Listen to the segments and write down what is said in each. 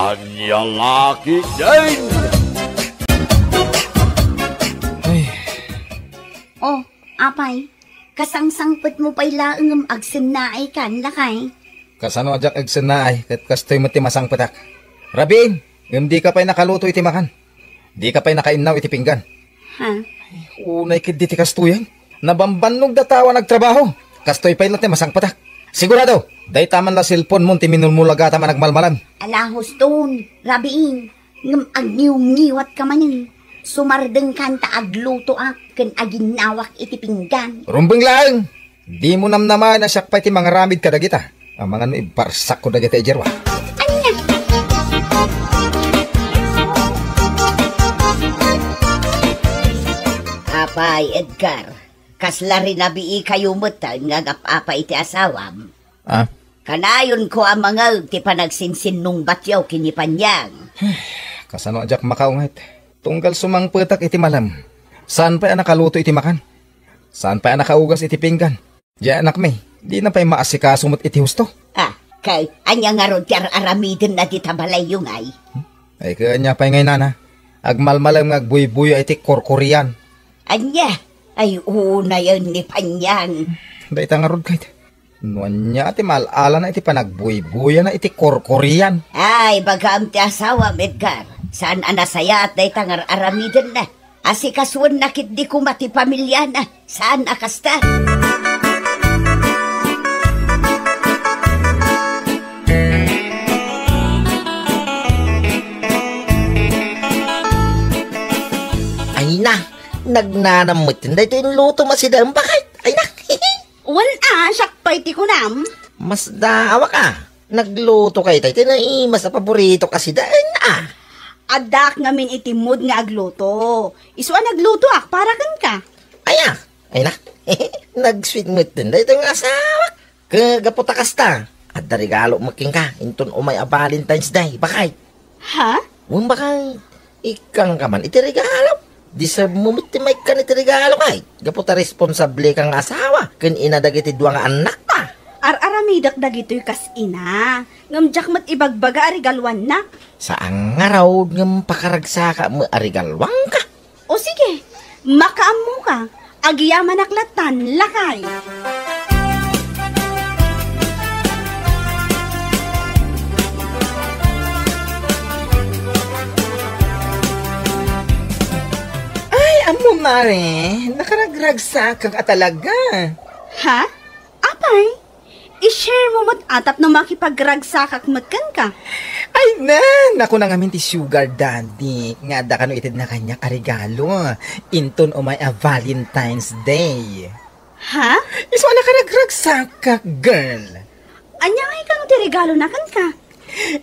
Anyang laki din! Ay. Oh, apay, kasangsangpet mo pa'y laang agsinnaay kan, lakay. Kasano ajak agsinnaay, kat kastoy mo timasang patak. Rabin, hindi ka pa'y nakaluto iti makan. Di ka pa'y nakainaw iti pinggan. Ha? Unay kid di ti kastoyan. Nabambanog datawa nagtrabaho. Kastoy pa'y lati masang patak. Sigurado, day taman la silpon mo ti minulmulagata managmalmalan. Alahos ton, rabiin, ngam agniw-ngiwat ka manin. Sumardeng kanta agluto ak, ken aginawak iti pinggan. Rumbeng lang! Di mo namnaman na siya pa iti mga ramid kadagita. Ang mga no ibarsak ko dagita ijerwa. Anya? Apay, Edgar. Kasla rin nabii kayo mutan nga gapapa iti asawam. Ah? Kanayon ko ang mga ti panagsinsin nung batyaw kinipanyang. Kasano ajak makaungit. Tunggal sumang petak iti malam. Saan pa nakaluto iti makan? Saan pa nakaugas iti pinggan? Diya anak may, di na pa'y maasikaso mo't iti husto. Ah, kay anya nga ron ti aramidin na ti tabalay yung ay. Ay kanya pa'y ngay nana. Agmalmalam nga agbuy-buyo iti korkorian. Anya? Ay, una yun ni Panyang. Day tangarod kahit. Nuan niya ati malala na iti panagbuy-buya na iti korkorian. Ay, bagam ti asawa, Edgar. Saan anasaya at day tangar aramidin na. Asikasuan nakit di kumati pamilya na. Saan akasta? Ay na, nagnanamit. Dahil ito yung luto masidang. Bakit? Ay na. Wala, sakpay ti kunam. Mas daawa ka. Nagluto kayo tayo. Ito na mas na paborito kasi dahil na. Adak ngamin itimod nga agluto. Isuan nagluto para kan ka. Ay na. Ay na. Nag-sweet mood din. Dahil ito yung asawa. Kagapotakas ta. At da regalo making ka. Inton umay a Valentine's Day. Bakit? Ha? Kung bakit ikang ka man iti regalo. Di sa mumitimay ka iti regalo kay. Gapota responsable kang asawa. Kun inadag iti duwa nga anak pa. Ar-aramidak dagito'y kas ina. Ngamjak mat ibagbaga arigalwan na. Saan nga raw ngam pakaragsaka mo arigalwang ka? O sige, makaammo ka. Agiyaman aklatan, lakay. Amo mare, nakaragragsak kang atalaga. Ha? Apay? I-share mo mat atap na makipagragsakak matkan ka. Ay na, naku na ngamin ti sugar daddy. Nga da kano itid na kanya karigalo. Inton umay a Valentine's Day. Ha? Iso nakaragragsak ka, girl. Anya nga ikang ti regalo na kan ka?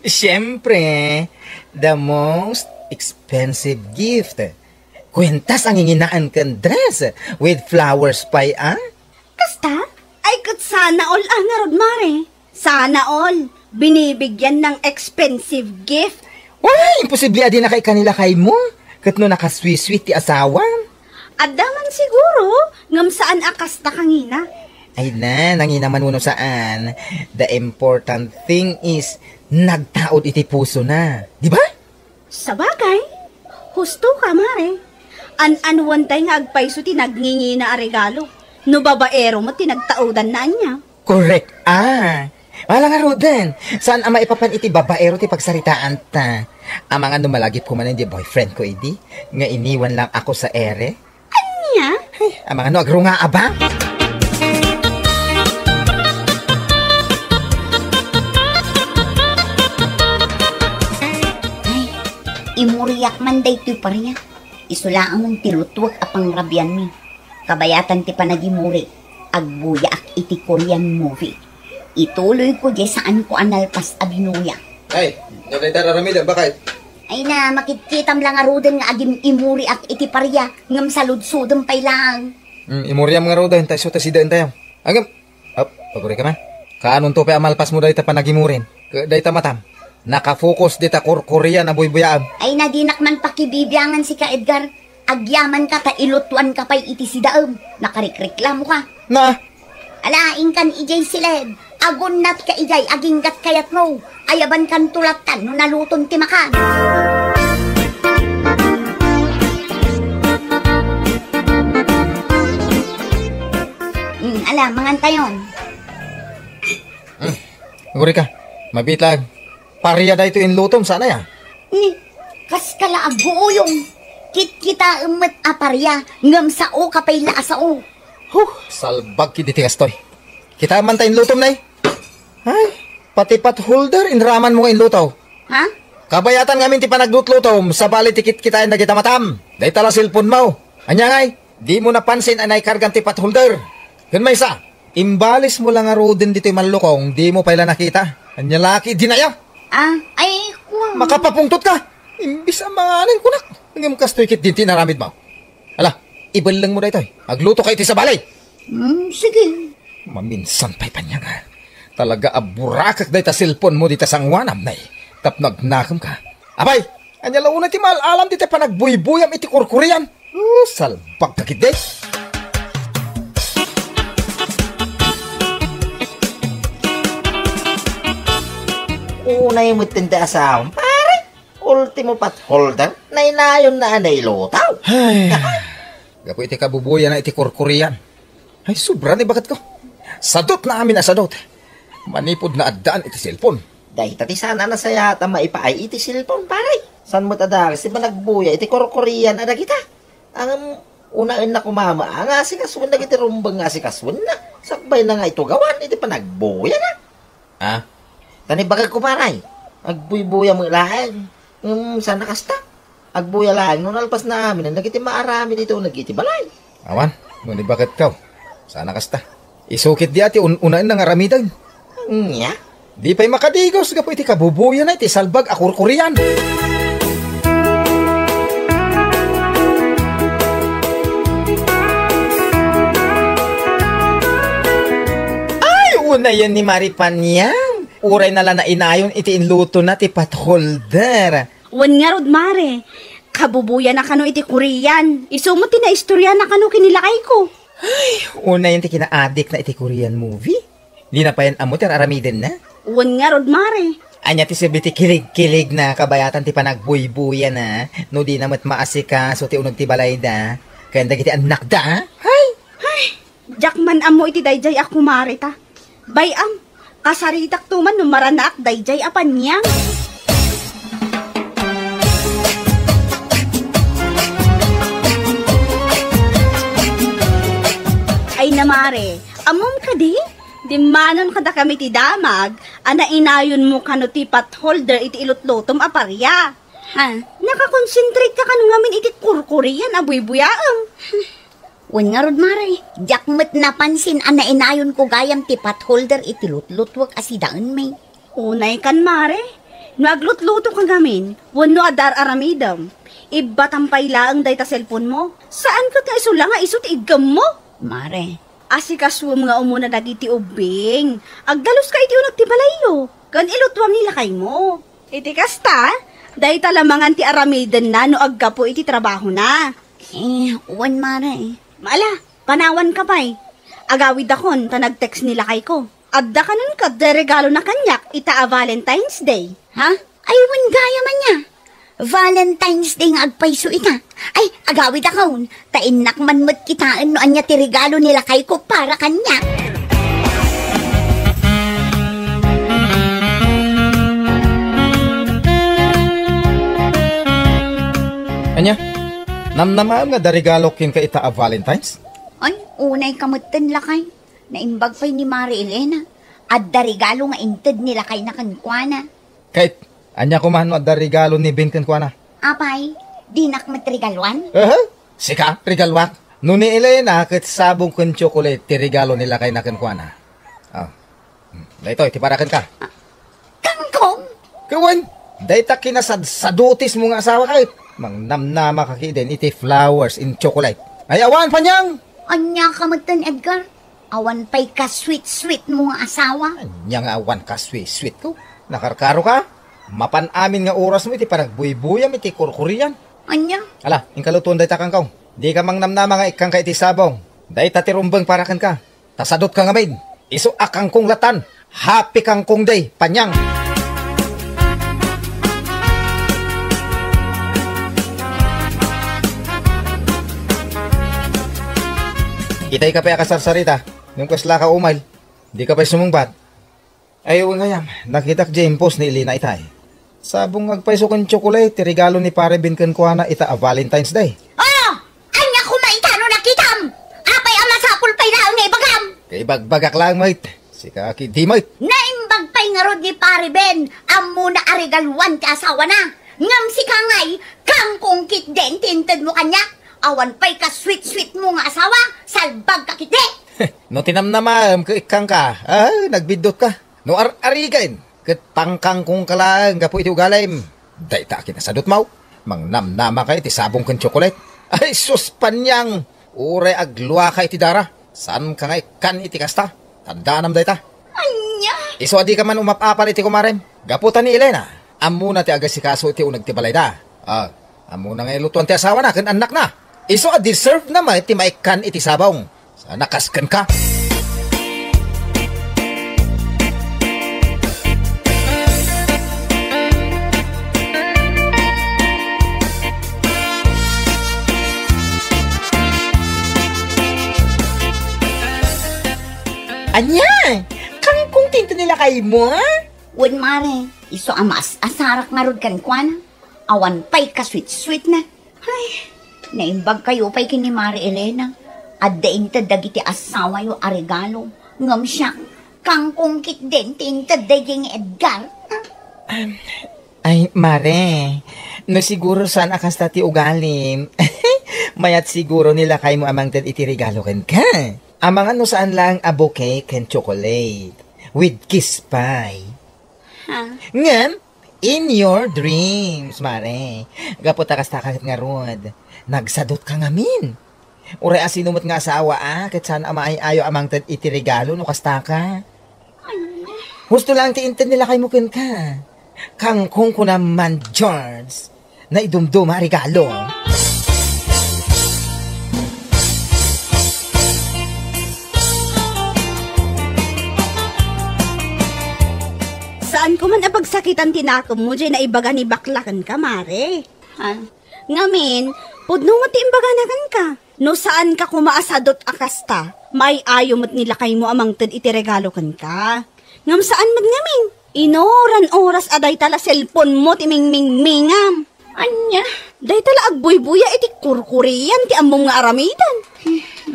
Siyempre, the most expensive gift. Kwentas ang inginaan kang dress with flowers pa, ah? Kasta? Ay, kat sana all nga rod, mare. Sana all. Binibigyan ng expensive gift. Wala, imposible din na kay kanila kay mo. Kat no nakasweet-sweet ti asawa. Adaman siguro, ngam saan akasta kangina. Ay na, nanginaman mo no saan. The important thing is, nagtaod iti puso na. Di ba? Sabagay, husto ka, mare. An-anuan tayo nga agpaiso tinagningi na regalo. No babaero mo tinagtaudan na niya. Correct, ah. Wala nga Roden. Saan ama ipapan iti babaero ti pagsaritaan ta? Ang mga numalagip ko man hindi boyfriend ko, idi. Nga iniwan lang ako sa ere. Anya? Ay, ang mga no agro nga aba. Ay, imuriyak man day ito pa rin. Isula among tirutuak apang rabyan mi. Kabayatan ti panagimuri. Agbuya ak iti Korean movie. Ituloy ko di saan ko analpas abinuya. Ay, nakita raramida, bakit? Ay na, makitkitam lang arudan nga agim imuri ak iti parya. Ngam saludsudam pay lang. Imuriam nga roda, tayo suta si daan tayo. Agam, paguri ka man. Kaanon to pa amalpas mo dahi ta panagimurin. Dahi ta matam. Nakafocus dita Korean na buy-buyaan. Ay nadinak man pakibibiyangan si ka Edgar. Agyaman ka ta ilutuan ka pa'y iti si daam. Nakarikreklamo ka. Na? Alaing kan ijay siled. Agunat ka ijay, aginggat kayat mo. Ayaban kan tulatan no naluton ti makan. Ala, mangantayon. Guri ka, mabitlag. Pariya da ito inlutom, sana ya? Ni, kas kala agbuuyong. Kit-kita umat aparya, ngam sao kapay la sao. Salbag ki diti kastoy. Kita man tayo inlutom na Ay, pati pat holder, inraman mo ka inlutaw. Ha? Kabayatan ngamin ti panaglutlutom, sa bali tikit kita na kita matam. Day tala silpon mo. Anya ngay, di mo napansin anay kargan ti pat holder. Gan may isa, imbalis mo lang nga rodin dito yung malukong, di mo paila nakita. Anya laki, di na ya. Ay, wow. Makapapungtot ka. Imbis ang mga anin kunak. Hanggang kastoy kit din tinaramid mo. Ala, ibal lang mo na ito. Agluto kayo ti sa balay. Sige. Maminsan pa'y panya nga. Talaga aburakak dahi ta silpon mo dita sang wanam na Tapnagnakam ka. Abay, anya launa ti malalam dita panagbuybuyam iti kurkurian. Salbag kakit day. Unay mo tinda asawang, pare. Ultimo pat holder, nainayon na anay lutaw. Ay, gapo iti kabubuyan na iti kurkurian. Ay, sobra ni bakit ko. Sadot na amin asadot. Manipod na addaan iti silpon. Dahil tati sana na saya ta maipaay iti silpon, pare. San mo tadagas, di ba nagbuya iti kurkurian ada kita? Ang unain na kumama, ang asikaswan na iti rumbang asikaswan na. Sakbay na nga ito gawan, iti pa nagbuya na. Tani bagay ko paray. Agbuy-buya mo ilahan. Sana kasta. Agbuya lang. Nung alpas na amin, nagiti maarami dito, nagiti balay. Awan, ngunit bakit ka? Sana kasta. Isukit di ati unain ng aramidan. Nya? Di pa'y makadigos ka po iti kabubuya na iti salbag akurkurian. Ay, una yan ni Maripanyang. Uray na lang na inayon iti inluto na ti patholder. Wan nga rod, mare. Kabubuya na kano iti Korean. Isumot na istorya na kano kinilakay ko. Una yan ti kinaadik na iti Korean movie. Di na pa yan amot yan aramidin na. Wan nga rod, mare. Anya ti sabi ti kilig-kilig na kabayatan ti panagbuy-buya na. No di namat maasika so ti unag ti balay da. Kaya dagiti anak da. Ay, Jackman amo iti dayjay ako, mare ta. Bayam. Kasaritak tuman no maranak dayjay apan niyang. Ay namare, amom ka di? Di manon kada kami ti damag, ana inayon mo kano ti potholder iti ilutlotom aparya. Ha? Nakakonsentrate ka kano ngamin iti kurkurian abuy-buyaam. Wan nga rod, mare. Jakmet napansin ana inayon ko gayam ti potholder iti lutlutwag asidaan may. Unay kan, mare. No aglutluto ka gamin, wano adar aramidam. Iba tampay laang day ta cellphone mo. Saan ka nga isula nga isut igam mo? Mare. Asikaswam nga umuna dagiti ubing. Agdalos ka iti unag ti balayo. Kan ilutwam nila kay mo. Iti kasta, day talamangan ti aramidan na no aggapo iti trabaho na. Wan, mare. Maala, panawan ka pa'y. Agawid akon, ta nag-text nila kay ko. Adda ka nun ka, de regalo na kanyak, ita a Valentine's Day. Ha? Ay, wan gaya man niya. Valentine's Day nga agpayso ita. Ay, agawid akon. Tainak man mo't kitaan no anya ti regalo nila kay ko para kanya. Anya? Namnamaam nga darigalo kin ka ita a Valentine's? Ay, unay kamutan lakay. Naimbag pa'y ni Mari Elena. At darigalo nga inted nila kay na kankwana. Kahit, anya kumano at darigalo ni Ben kankwana? Apay, di nakmatrigaluan? Sika, regalwak. Nuni Elena, kat sabong kun chocolate, ti regalo nila kay na kankwana. Dahito, iti parakan ka. Kangkong! Kawan, dahita kinasadsadutis mo nga asawa kay. Mang namnama kakiden iti flowers in chocolate. Ay awan pa niyang! Anya kamutan, Edgar? Awan pa'y ka-sweet-sweet mo nga asawa? Anya nga awan ka sweet ko. Nakarkaro ka. Mapan amin nga oras mo iti paragbuy-buyam iti kurkurian. Anya? Ala, ingkalutuan dahita kang kaw. Di ka mang namnama nga ikang ka iti sabong. Dahita tirumbang parakan ka. Tasadot ka nga maid. Iso akang kong latan. Happy kangkong day, panyang. Itay ka pa kasarsarita, nung kasla ka umal, di ka pa sumungbat. Ayaw ngayam, nakita k James post ni Elena itay. Sabong agpaiso kong chocolate, regalo ni pare binkan ko na ita a Valentine's Day. Ano? Anya ko maitano nakitam! Apay ang masapul pa'y raon ni Bagam! Kay bagbagak lang, mate. Si kaki di, mate. Naimbag pa'y nga rod ni pare Ben, amo na arigalwan ka asawa na. Ngam si kangay, kangkong kit den tinted mo kanya. Awan pa'y ka sweet-sweet mo nga asawa, salbag ka kit de. No tinamnamam, ikang ka. Nagbidot ka. No arigain. Kat pangkang kong kalang, gapo iti ugalim. Day ta kinasadot mo. Mang namnama ka iti sabong kan chocolate. Ay, sus panyang. Ure agluwa ka iti dara. San ka nga ikan iti kasta? Tandanam day ta. Anya! Iso adi ka man umapapal iti kumarem. Gaputan ni Elena. Amo na ti agasikaso iti unag ti balay da. Amo na nga ilutuan ti asawa na, kan anak na. Iso deserve naman iti maikan iti sabong. Sana kaskan ka. Anya, kangkong tinto nila kay mo, ha? Wen mare, iso amas asarak nga rod kan kwan. Awan pa'y ka sweet-sweet na. Ay, naimbag kayo pa'y kini Mare Elena. Addain ta dagiti asawa yo arigalo. Ngam siya, kangkong kit den tintad daging Edgar. Ay, Mare, no siguro saan akas tati ugalim. Mayat siguro nila kay mo amang tad iti regalo ken ka. Amang ano saan lang a bouquet ken chocolate. With kiss pie. Ngam, in your dreams, Mare. Gapot akas takat nga rod. Nagsadot ka ngamin. Ure asinumot nga asawa kat saan amaay ayo amang tad iti regalo no kasta ka. Gusto lang tiintan nila kay mukin ka. Kangkong ko naman, George, na idumduma regalo. Saan ko man apagsakitan tinakom mo dyan na ibaga ni baklakan ka, Mare? Ha? Ngamin, pudno mo ti imbaganakan ka. No saan ka kumaasadot akasta, may ayaw mo't nilakay mo amang tad iti regalo kan ka. Ngam saan magngaming? Inoran oras aday tala cellphone mo ti mingmingmingam. Anya, day tala agbuy-buya iti kurkuriyan ti among nga aramidan.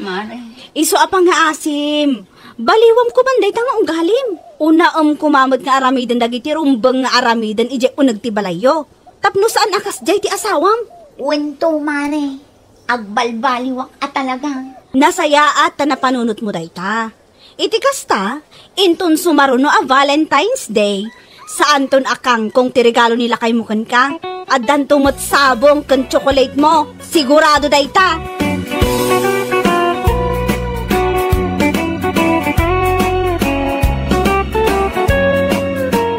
Mare. Iso apang nga asim. Baliwam ko man day ta nga ugalim. Una kumamad nga aramidan dagiti rumbang nga aramidan ije unag ti balayo. Tapno saan akas jay ti asawam? Wento, Mare. Agbalbaliwak at talagang. Nasaya at napanunot mo day ta. Iti kasta, inton sumaruno a Valentine's Day. Saan ton akang kung tirigalo nila kay mukan ka? At dan tumot sabong kan chocolate mo. Sigurado day ta.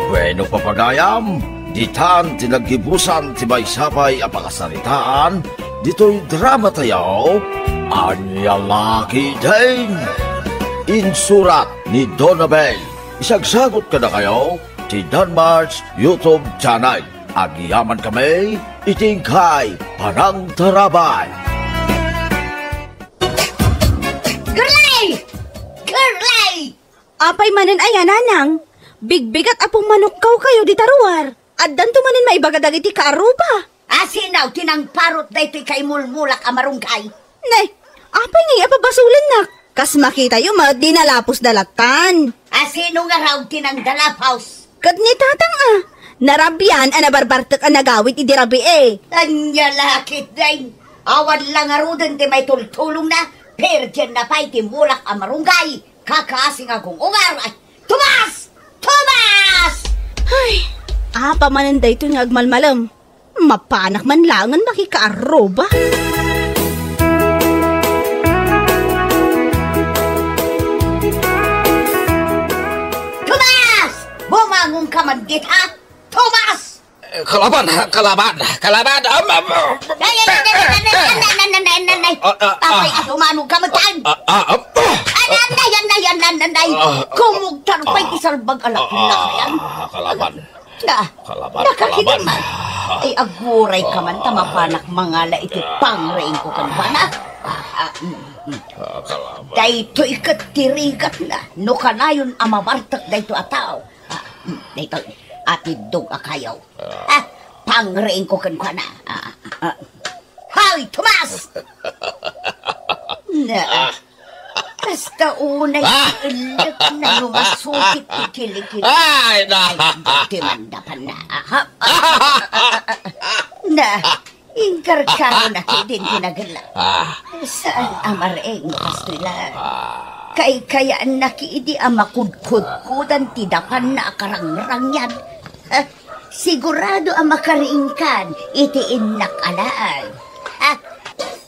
Bueno papadayam, ditan tinagibusan ti may sabay apakasaritaan, dito'y drama tayo, Anya Lucky Day. Insurat ni Donabel. Isagsagot ka na kayo, ti Danmar's YouTube channel. Agiyaman kami, itingkay, parang tarabay. Girlay! Girlay! Apay manen ayan anang. Bigbigat apong manukkaw kayo di taruar. At danto manen maibaga dagiti kaaruba. Asinaw, tinang parot da ito'y kay mulmulak amarungkay. Nay, apay ngay apabasulan nak. Kas makita yung dinalapos dalatan. Asino nga raw tinang dalapaws. Kat ni tatang narabyan nabarbartak nagawit idirabi Anya lakit din. Awan lang arudan ti may tultulong na. Perdian na pa'y timulak amarunggay. Kakasing akong ungar. Ay, Tomas! Tomas! Ay, apa mananda ito nga agmalmalam. Mapanak man langan makikaaroba. Tomas! Bumangon ka man dit, ha? Tomas! Kalaban! Tapay at umanong kamatan! Anay! Kumugtar pa'y isalbag alak na kayan! Kalaban! Nakakinaman! Ay aguray ka man tamapanak mga la iti pangrain ko kan bana! Dahito ikatirigat na, no kanayon amabartak dahito ataw. Dahito, atidog akayaw. Pangrain ko kan kana. Hoy, Tomas! Na, basta unay ilik na lumasukit ikilikili. Ay, Timandapan na. Na, ingkar-karo na din pinagala. Saan amareng pastila? Kayaan nakiidi ang makudkudkudan tidakan na akarangrang yan. Sigurado ang makariingkan, itiin nakalaan.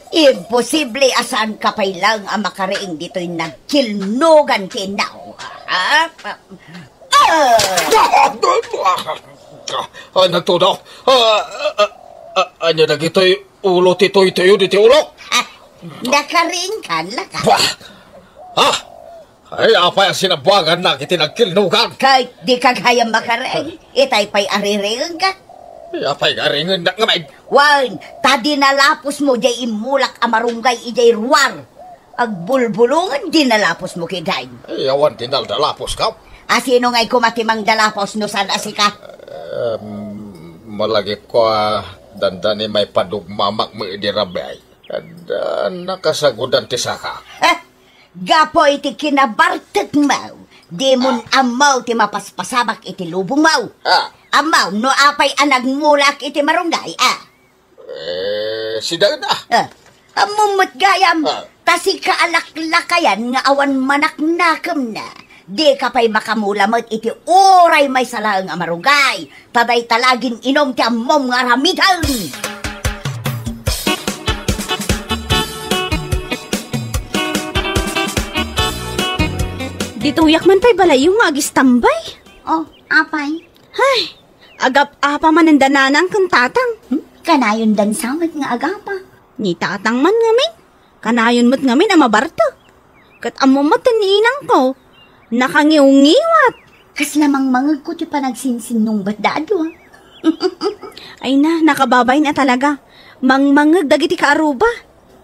Imposible asan kapay lang ang makariing dito'y nagkilnogan tinaw. Nagtudaw. Anya na gito'y ulo tito'y diti ulo. Nakariingkan laka. Ay, apa yung sinabuangan na kiti nagkilnugan? Kahit di kagayang makariing, itay pa'y ariringan ka. Ay, apa yung aringan na ngamay? Wan, tadi nalapos mo jay imulak amarunggay ijay ruwar. Agbulbulungan di nalapos mo kiday. Ay, awan tinaldalapos ka. Asino nga'y kumatimang dalapos no san asika? Malagi ko dandani may padugmamak mo idirabay. Nakasagudan ti saka. Gapo iti kinabartet mau. Di mon amaw ti mapaspasabak iti lubong mau. Amaw no apay anagmulak iti marunggay Sida na. Amumot gayam. Tasi kaalaklakayan nga awan manaknakam na. Di ka pa'y makamulamot iti oray may salang amarugay. Taday talagin inom ti amom nga ramitan. Dituyak man pa'y balayo nga agis tambay. Oh, apay? Ay, agap-apa man ang dananang kang tatang. Kanayon dan samad nga agapa. Ni tatang man ngamin. Kanayon mo't ngamin ang mabarto. Kat amumat ni inang ko. Nakangiw-ngiwat. Kas lamang mangag ko ti panagsinsin nung badado. Ay na, nakababay na talaga. Mangmangag dagiti kaaruba.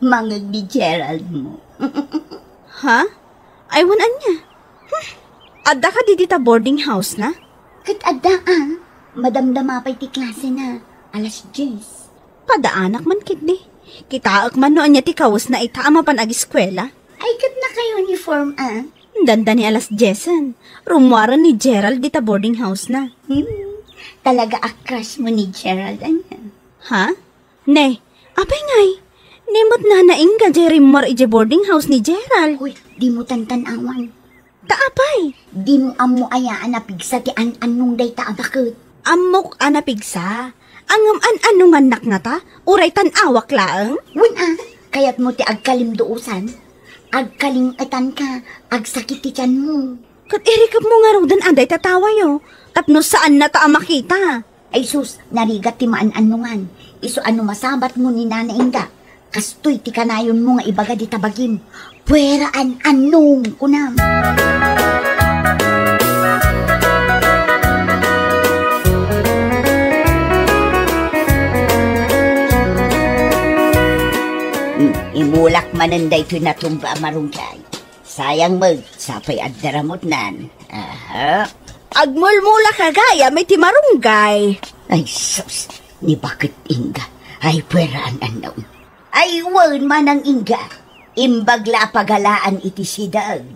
Mangag ni Gerald mo. Ha? Ay, wanan niya. Adda ka di dita boarding house na? Kat adda madamdama pa'y ti klase na. Alas 10. Padaanak man kitdi. Kitaak man noon niya ti kawas na itaama pan ag-eskwela. Ay kat naka-uniform Danda ni alas 10. Rumwaran ni Gerald dita boarding house na. Talaga a-crush mo ni Gerald Ha? Ne, apay ngay. Nimot na naing ka Jerimar ije boarding house ni Gerald. Uy, di mo tantan-awan. Taapay. Di mo amo ayaan na pigsa ti an-anong day taabakot. Amok anapigsa. Angam an-anong anak na ta? Uray tan-awak laang? Win kayat mo ti agkalimduusan. Agkalingatan ka, agsakit ti tiyan mo. Kat irikap mo nga raw dan aday tatawa yo. Tapno saan na ta makita? Ay sus, narigat ti maan-anungan. Iso ano masabat mo ni Nana Inga. Kastoy ti kanayon mo nga ibaga di tabagim. Puweraan anong kunam. Imulak mananday to natumba marunggay. Sayang mo, sapay at daramot nan. Agmulmula ka gaya, may timarunggay. Ay sus, ni bakit Inga? Ay puweraan anong. Ay wan manang Inga. Imbagla pagalaan iti sidag.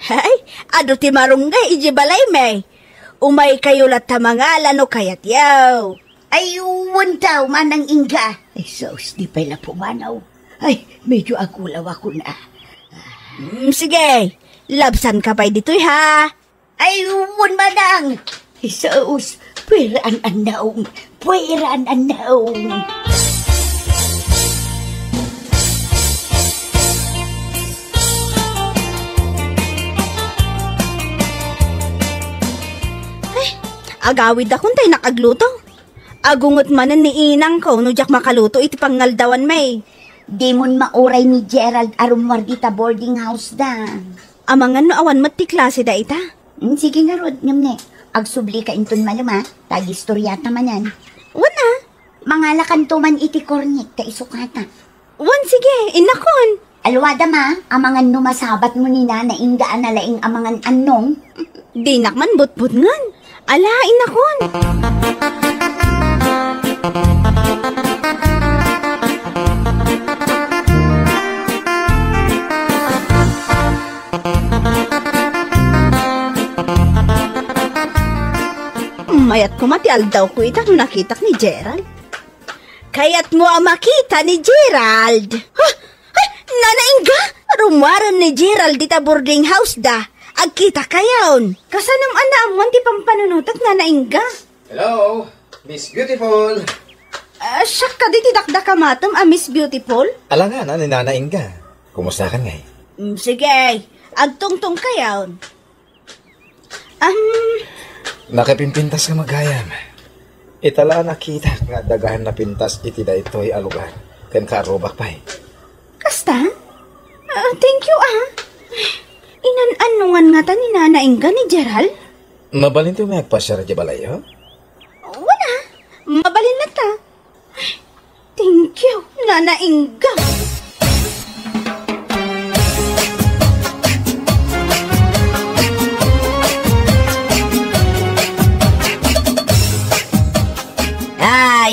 Hay, ado timarunggay, iji balay may. Umay kayo lat tamangalan o kayat yaw. Ay wan tao manang Inga. Ay sus, di pala pumanaw. Ay, medyo agulaw ako na. Sige, labsan ka pa'y dito'y ha. Ay, wan manang. Ay sus, puweraan anong. Puweraan anong. Agawid akong tayo nakagluto. Agungot manan ni inang ko, no jak makaluto iti pangaldawan may. Di mon mauray ni Gerald arumwar dita boarding house da. Amangan no awan mat ti klase da ita. Sige nga rod, ngamne. Agsubli ka inton maluma, tag-istoryata man yan. Wana? Mangalakan to man iti kornik, ta isukata. Wan sige, inakon. Alwada ma, amangan numasabat mo ni na inggaan na laing amangan anong. Di nakman butbut ngan. Ala, inakon. Mayat ko mati aldaw ko itang nakitak ni Gerald. Kaya't mo ang makita ni Gerald. Ha? Nanaingga? Rumaran ni Gerald dita boarding house da. Agkita kayaon. Kasanam anaamwan ti pampanunutak nanaingga. Hello, Miss Beautiful. Siyak ka di tidakdak ka matom, Miss Beautiful? Alangan, ninanaing ka. Kumusta ka nga? Sige, agtungtong kayaon. Nakipimpintas ka magayam. Itala nakita nga dagahan na pintas iti da ito'y alugar. Ken karobak pa eh. Kasta? Thank you Inan-anungan nga ta ni nanaingga ni Gerald? Mabalin to magpasyar di balayo? Wala, mabalin na ta. Thank you, nanaingga.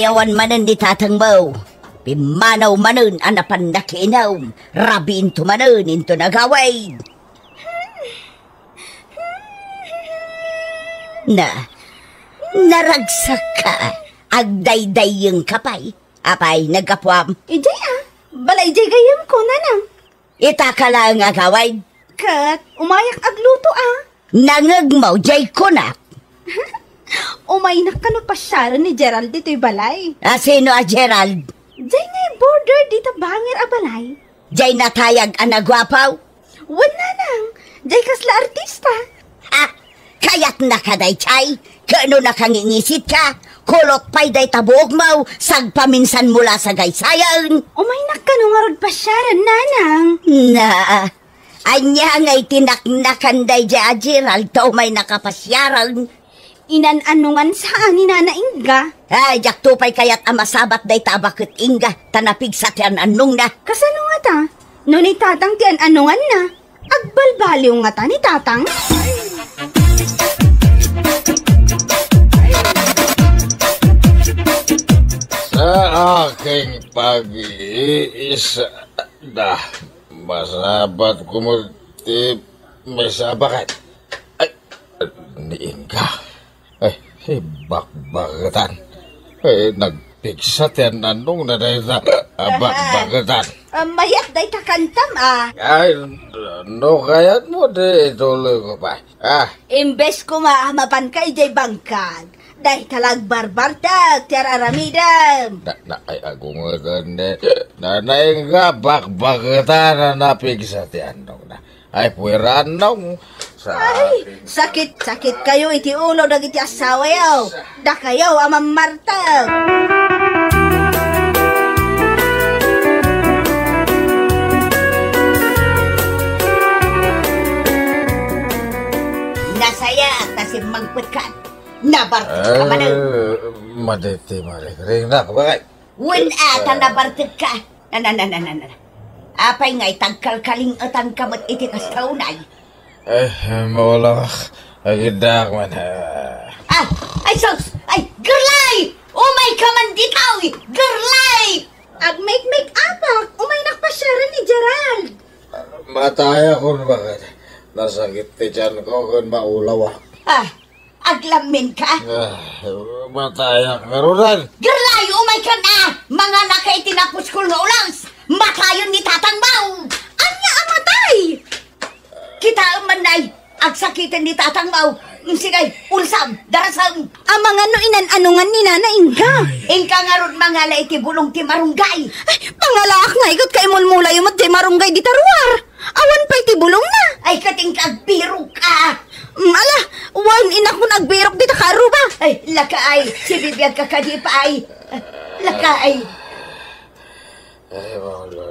Yawan manan di tatang mo. Pimanaw manan anapan nakinaw. Rabin to manan into nagaway. Naragsak ka. Agdayday yung kapay. Apay, nagkapwam. Ijay balay ijay gayam ko nanang. Ita ka lang agaway. Kat, umayak agluto Nangagmaw, jay ko na. Umaynak ka no pasyaran ni Gerald dito'y balay. Sino Gerald? Jay nga border dito bangir balay. Jay natayag anagwapaw? Wala nang. Jay kasla artista. Kayat na ka day chay. Kano na kang ingisit ka. Kulot pa'y day tabuog mau. Sagpaminsan mula sa gaysayan. Umaynak ka no nga rod pasyaran nanang. Anya nga'y tinaknakan day jay Gerald. Tao may nakapasyaran. Inan-anungan saan ni nanaingga? Ay, jak tupay kayat amasabat day tabakit ingga. Tanapig sa tiyan anong na. Kasano nga ta? No ni tatang tiyan anungan na. Agbalbaliw nga ta ni tatang. Sa aking pag-iisa na masabat ko mo may sabakat. Ay, niingga. Ay, bakbagatan. Ay, nagpigsat yan anong na dahil sa bakbagatan. Mayat day takantam Ay, no kayat mo di ituloy ko pa. Imbes ko maamapan kay jay bangkag. Dahil talag barbartag, tiar aramidam. Ay, ako nga ganda. Nanay nga, bakbagatan na napigsat yan anong na. Ay, puwiran nung Ay, sakit kayo iti ulo dag iti asawa yaw. Da kayo amang martag. Nasaya at nasin magputkan. Nabartik ka man. Maditi malikring na, kabakay. Wala nabartik ka. Apay nga'y tagkalkaling atan kamot iti kastaunay. Mawala ka. Agidak man. Ay, sos! Ay, girlay! Umay ka man ditaw! Girlay! Ag-make apak, umay nakpasyaran ni Gerald. Mataya ko bakit. Nasakit ti tiyan ko kung maulaw. Aglamin ka? Mataya ka rin. Girlay, umay ka na! Mga nakay tinapos ko na ulangs! Matayon ni Tatang Mau! Anya amatay! Kita manay, agsakitan ni Tatang Mau. Sige, ulsam, darasam. Amang ano inan-anungan ni nanaingga. Ingka nga ron mga laiti bulong ti marunggay. Ay, pangalaak nga ikot kay mulmula yung mat ti marunggay di taruar. Awan pa'y ti bulong na. Ay kating kagbiro ka. Ala, wan ina ko nagbirok dito karuba. Ay, lakaay. Si bibiyag ka kadipa ay. Lakaay. Ay, wala.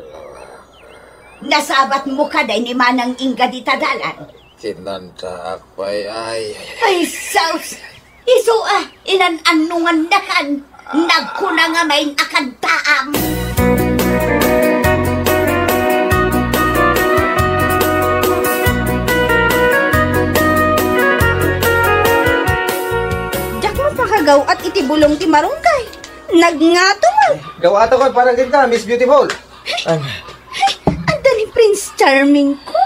Nasabat mo ka day ni Manang Inga di tadalan. Kinanta akpay ay. Ay, saus. Isu inananungan na kan. Nagkuna nga main akan taam. Jak mo pakagaw at itibulong ti marunggay. Nagngato man. Gawa to ko para kita, Miss Beautiful. Anda ni Prince Charming ko.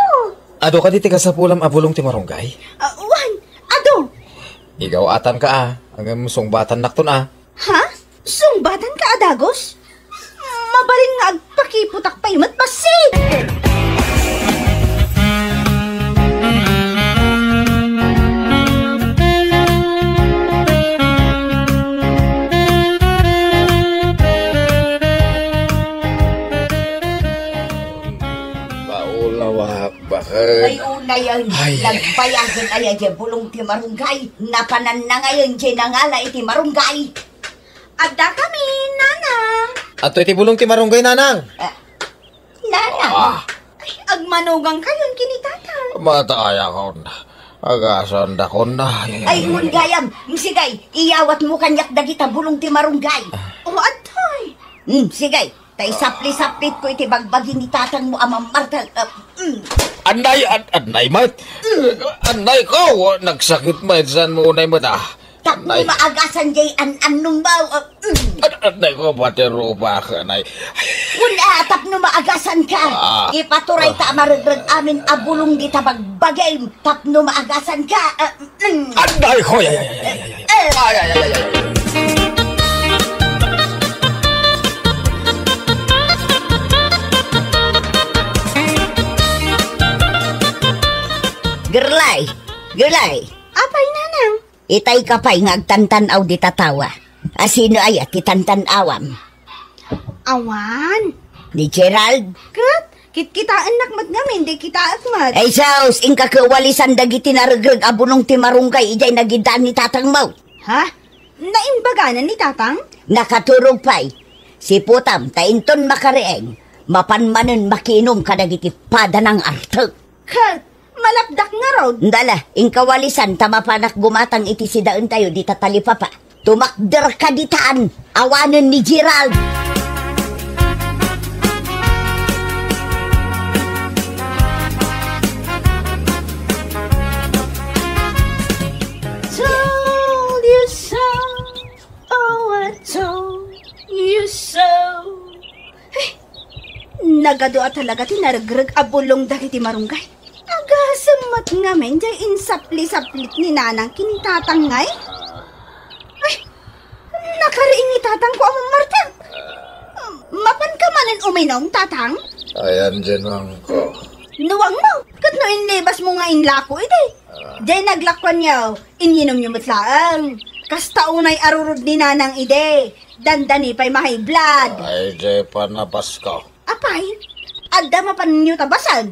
Ado ka diti ka sa pulam abulong ti marunggay? Wan, ado. Igaw atan ka Ang sungbatan nakton Ha? Sungbatan ka, Adagos? Mabaling nga agpakiputak pa yung matpasig! Baulawak Ay, bakit? una yan. Nagbayagan ay di bulong ti marunggay. Napanan na ngayon di nangala iti marunggay. Ada kami, nanang. Ato iti bulong ti marunggay nanang. Nanang. Ay, agmanugang kayon kinitatang. Mataya ko na. Agasan da ko na. Ay, munggayam. Sigay, iyawat mo kanyak dagita bulong ti marunggay. O, atoy. Sigay, tay sapli-saplit ko iti bagbagin ni tatang mo amang martal. Anay, anay mat. Anay ko. Nagsakit mat. Saan mo unay mat Tap mo maagasan jay an-anong baw. Anay ko pati rupa ka, anay. Wala, tap no maagasan ka. Ipaturay ta maragdag amin abulong di tabagbagay. Tap no maagasan ka. Anay ko. Ay. Gerlay. Apay, nanang. Itay kapay nga agtantan-aw di tatawa. Asino ay at itantan-awam? Awan. Ni Gerald? Kat, kitkitaan nakmat ngamin, di kita akmat. Ay saus, ingka kawalisan dagiti naragrag abunong ti marunggay ijay nagidaan ni tatang mau. Ha? Naimbaganan ni tatang? Nakaturog pa'y. Si Putam, tainton makareeng. Mapanmanen makinom kadagiti pada ng artag. Kat, malapdak nga rod. Ndala, ingkawalisan tamapanak gumatang iti sidaan tayo di tatalipa pa. Tumakder ka ditaan, awanan ni Gerald. Told you so, oh I told you so. Nagadua talaga tinaragrag abulong dagiti marunggay. Agasamat nga men, jay insapli-saplit ni nanang kinitatangay. Ay, nakariing ni tatang ko amang martang. Mapan ka manin uminom, tatang? Ayan dyan lang ko. Nuwang mo, kat no inlibas mo nga inlako iti. Jay naglakwan niyaw, ininom niyo matlaang. Kasta unay arurod ni nanang ide, dandani pa'y mahay blood. Ay, dyan pa napas ko. Apay, adda mapan niyo tabasan.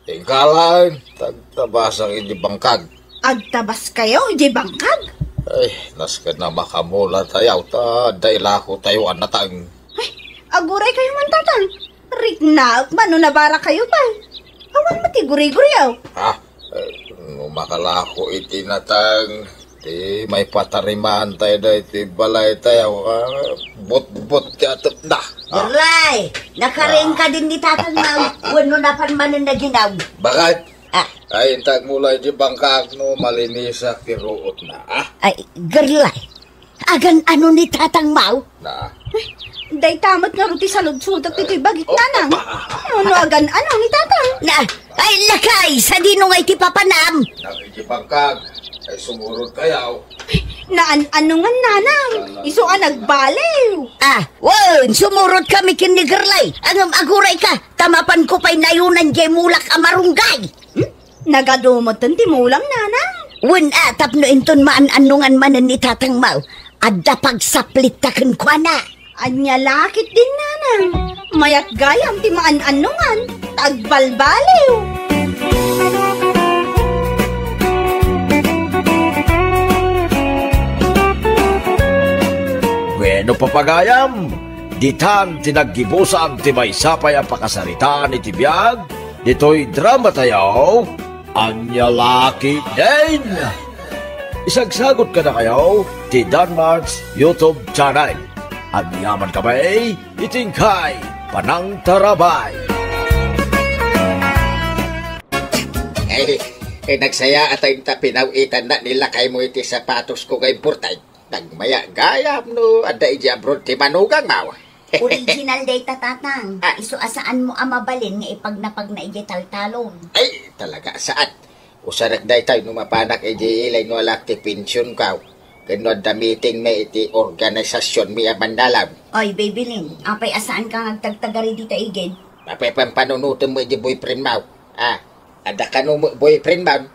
Tingkalan, tagtabasang hindi bangkag. Agtabas kayo, di bangkag? Ay, naskat na makamula tayo. Daila ko tayo anatang. Ay, aguray kayo man tatang. Rik na, mano nabara kayo pa. Awan mati guri-guri yaw. Ha? Numakala ko itinatang. Di may patarimaan tayo na iti balay tayo. Bot-bot yatap na. Gerlay, nakareeng ka din ni tatang mau. Wano napanmanen na ginaw. Bakit? Ay, intag mula di bangkag no, malinisa kiruot na. Ay, Gerlay, agan ano ni tatang mau? Na. Day tamat nga ruti sa lugsutak tito'y bagit nanang. Ano agan ano ni tatang? Ay, lakay, sa dino nga iti papanam. Nakiki bangkag. Ay, sumurot kayaw. Ano nga nanang? Iso nagbaliw. Wan, sumurot kami kin ni Gerlay. Ang aguray ka, tamapan ko pa'y nayunan jay mulak amarunggay. Nagadumot ang timulang nanang. Wan tapno inton maan-anungan manan ni tatang mau. Adda pagsaplit taken kwa na. Anya lakit din nanang. Mayat gayam ti maan-anungan. Tagbalbaliw. No papagayam, ditan tinaggibusan ti may sapay ang pakasarita ni Tibiyag, dito'y drama tayo, Anya Laki din. Isagsagot ka na kayo, ti Danmarks YouTube channel. At yaman kami, itingkay, Panang Tarabay. Nagsaya at ang tapinawitan na nila kay mo iti sapatos ko kay Portay. Nagmaya gayam no, ada iji abroad ti manugang mawa. Original data tatang. Iso asaan mo amabalin nga ipag napag na iji taltalon. Ay, talaga saan? Usarak day tayo numapanak iji ilay no alak ti pensyon ka. Kano da meeting may iti organisasyon mi abandalam. Oy, baby Lynn, apay asaan ka ngagtagtagari dito igid? Apay pampanunutin mo iji boyfriend mo. Ada ka no boyfriend mo.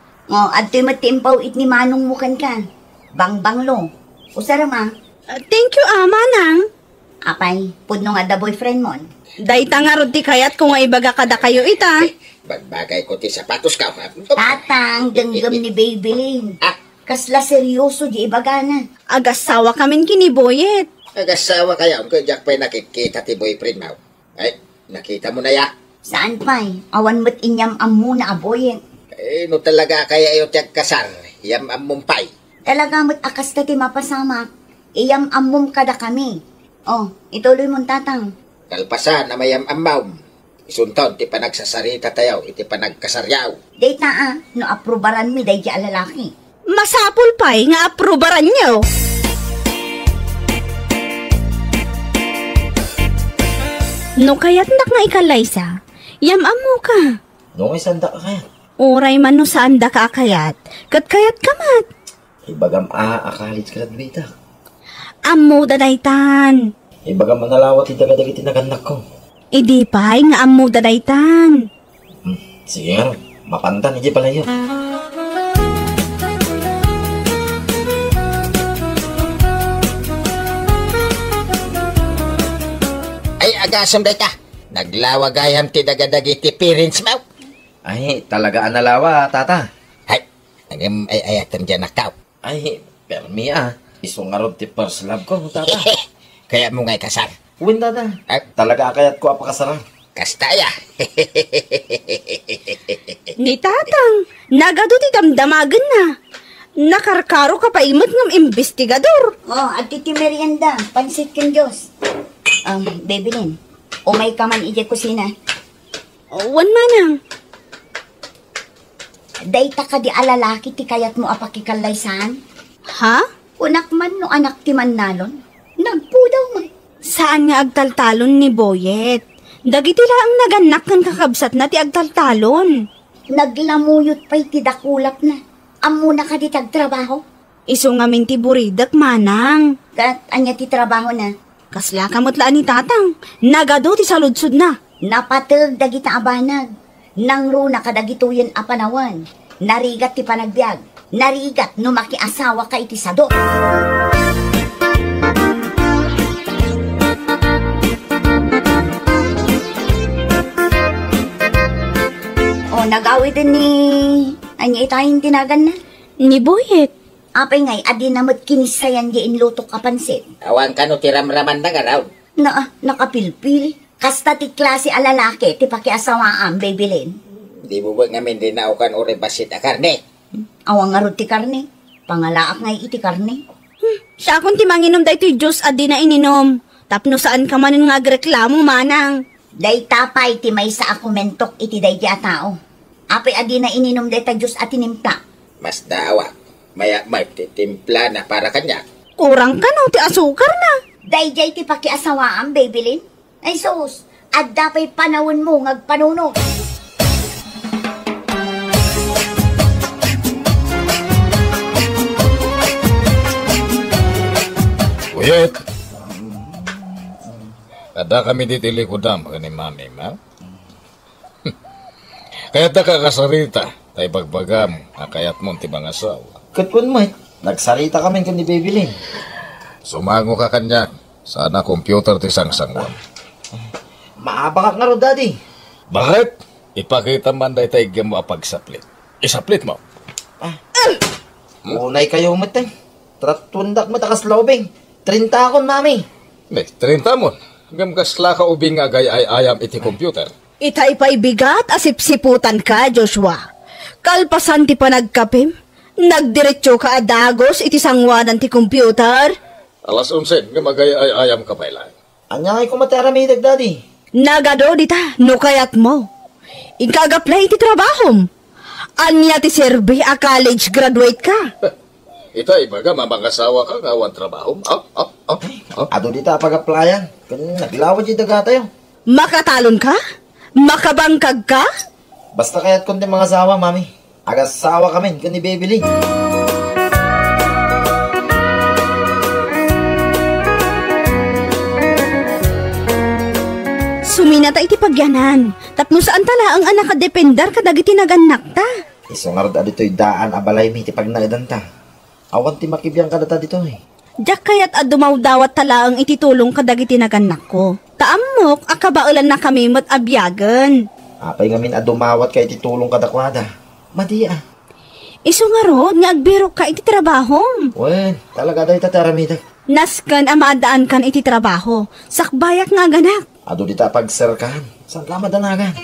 Adto'y matimpaw it ni Manong mukan ka. Bang-banglo. Usara ma. Thank you, Manang. Apay, pudno nga da boyfriend mo. Dayta nga rod ti kayat kung nga ibaga kada kayo ita. Bagbagay ko ti sapatos ka. Tatang, ganggam ni baby Lynn. Kasla seryoso di ibaga na. Agasawa kamin kiniboyet. Nagasawa kaya ang kaya pa'y nakikita ti boyfriend mo. Ay, nakita mo na ya. Saan pa'y? Awan mo't inyam amu na aboyet. No talaga kaya iyo tiyag kasar. Yam amumpay. Talaga mo't akas na ti mapasama. Iyam amum kada kami. Ituloy mong tatang. Kalpasan na mayam amam. Isuntaw, ti panagsasarita tayo, iti panagkasaryaw. Dayta no aprobaran mi day di alalaki. Masapul pa'y nga aprobaran nyo. No kaya't nak nga ikalaysa, yamamo ka. No, may sanda ka kaya. Oray man no saan da ka akayat, kat kayat kamat. Ibagam akalit ka nagbita. Amo dadaytan. Ibagam manalawat idagadagit tinaganak ko. Idi pa'y nga amo dadaytan. Sige nga, mapantan, hindi pala yun. Ay, agasam day ka. Naglawagayam ti dagadagi ti parents mo. Ay, talaga analawa, tata. Ay, ayatan dyan nakaw. Ay, permi Iso nga ron ti first love ko, tata. Kaya mo nga'y kasar. Uwin, tata. Ay, Talaga akayat ko apakasaran. kastaya. Ni tatang, nagado ti damdamagan na. Nakarkaro ka pa imot ng investigador. At ti merienda, pansit ken Diyos. Baby Lynn, umay ka man ije kusina. Wan manang. Dayta ka di alalaki ti kayat mo apakikalaysan. Ha? Unak man no anak ti Manalon. Nagpudaw man. Saan nga agtaltalon ni Boyet? Dagiti lang naganak ng kakabsat na ti agtaltalon. Naglamuyot pa'y ti dakulap na. Amo na ka di tagtrabaho. Iso nga min ti buridak manang. Kat anya ti trabaho na. Kasla kamutlaan ni tatang. Nagado ti saludsud na. Napatag dagita abanag. Nangro na kadagituyen a panawan. Narigat ti panagbiag. Narigat no makiasawa ka iti sado. Nagawi din ni... Anya itayong tinagan na. Ni Boyet. Apay ngay, adi namot kinisayan di inlutok kapansit. Awan ka no tiramraman na garaw. Nakapilpil. Kasta ti klase a lalaki, ti pakiasawaan, baby Lynn. Di mo ba ngamin din naukan o rebasit a karne? Awang nga ro ti karne. Pangalaak ngay iti karne. Siya akong timanginom da ito juice adi na ininom. Tapno saan ka man nga agreklamo manang. Day tapay ti may sa ako mentok iti day di a tao. Apay adi na ininom day ta juice at inimta. Mas dawa. Maya may titimpla na para kanya. Kurang ka no, ti asukar na. Day jay ti pakiasawaan, baby Lynn. Ay sus, at dapay panawon mo ngagpanunog. Uyet. Ada kami ditili kudam ni mami, ma. Kaya ta kakasarita, tay bagbagam, akayat mo ti mga asawa. Katwan mo, nagsarita kami kan ni Baby Lynn. Sumango ka kanya, sana computer ti sangsangwan. Maabang nga ro, daddy. Bakit? Ipakita man day tay mo apagsaplit. Isaplit mo. Unay kayo matay. Tratundak matakas lobeng. 30 akon, mami. May 30 mo. Gamgasla ka ubing nga gay ay ayam iti computer. Itay pa ibigat, asipsiputan ka, Joshua. Kalpasan ti panagkapim. Nagdiretso ka adagos, iti sangwanan ti computer. Alas 11, nga magay ay ayam ka pailan. Anya ngay kumataramidag, daddy. Nagado dita, no kayat mo. Ikag-apply ti trabahom. Anya ti serbi a college graduate ka. Itay, baga, mamangasawa ka nga awan trabaho. Ado dita pag-applyan. Kung naglawad yung daga tayo. Makatalon ka? Makabangkag ka? Basta kaya't kundi mga asawa, mami. Agasawa kami, kundi Baby Lee. Suminata iti pagyanan. Tapno saan tala ang anak dependar kadagiti naganak ta. Isungarod dito'y daan abalay mi ti pagnaidan ta. Awan ti makibiyang ka data dito eh. Diyak kaya't adumaw dawat tala ang ititulong kadagiti naganak ko. Taamok, akabaulan na kami mat abyagan. Apay ngamin adumawat kay titulong kadakwada. Madi ah. Iso nga ro, nga agbiro ka iti trabaho. Wen, talaga dahi tataramidag. Naskan amadaan kan iti trabaho. Sakbayak nga ganak. Ado dita pagserkahan. Saan ka madanagan?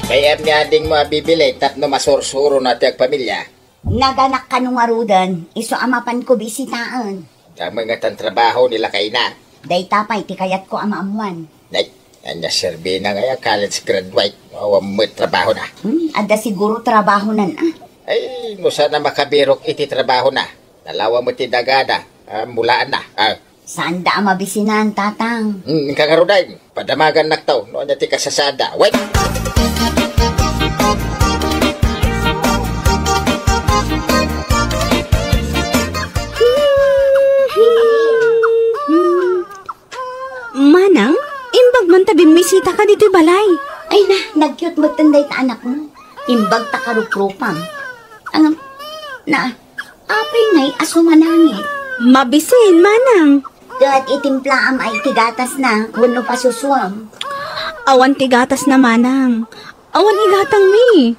Kaya niya ding mabibili, tapno masursuro natin ang pamilya. Naganak ka nung arudan, iso amapan ko bisitaan. Ang mga tan trabaho nila kay na. Day tapay, ti kayat ko amaamuan. Nay, anya serbi na nga college graduate. Awam mo trabaho na. Ada siguro trabaho nan ah. Ay, no sana makabirok iti trabaho na. Nalawa mo ti dagada. Mulaan na. Saan da mabisinan, tatang? Kangaruday, padamagan naktaw. Noon na ti kasasada. Wait! Manang, imbag man tabi misita ka dito balay. Ay nag-cute mo tanday ta anak mo. Imbag ta karukrupam. Apay ngay asumanangit. Mabisin, manang. Dahat itimpla ay tigatas na, wano pa suswam. Awan tigatas na manang. Awan igatang mi.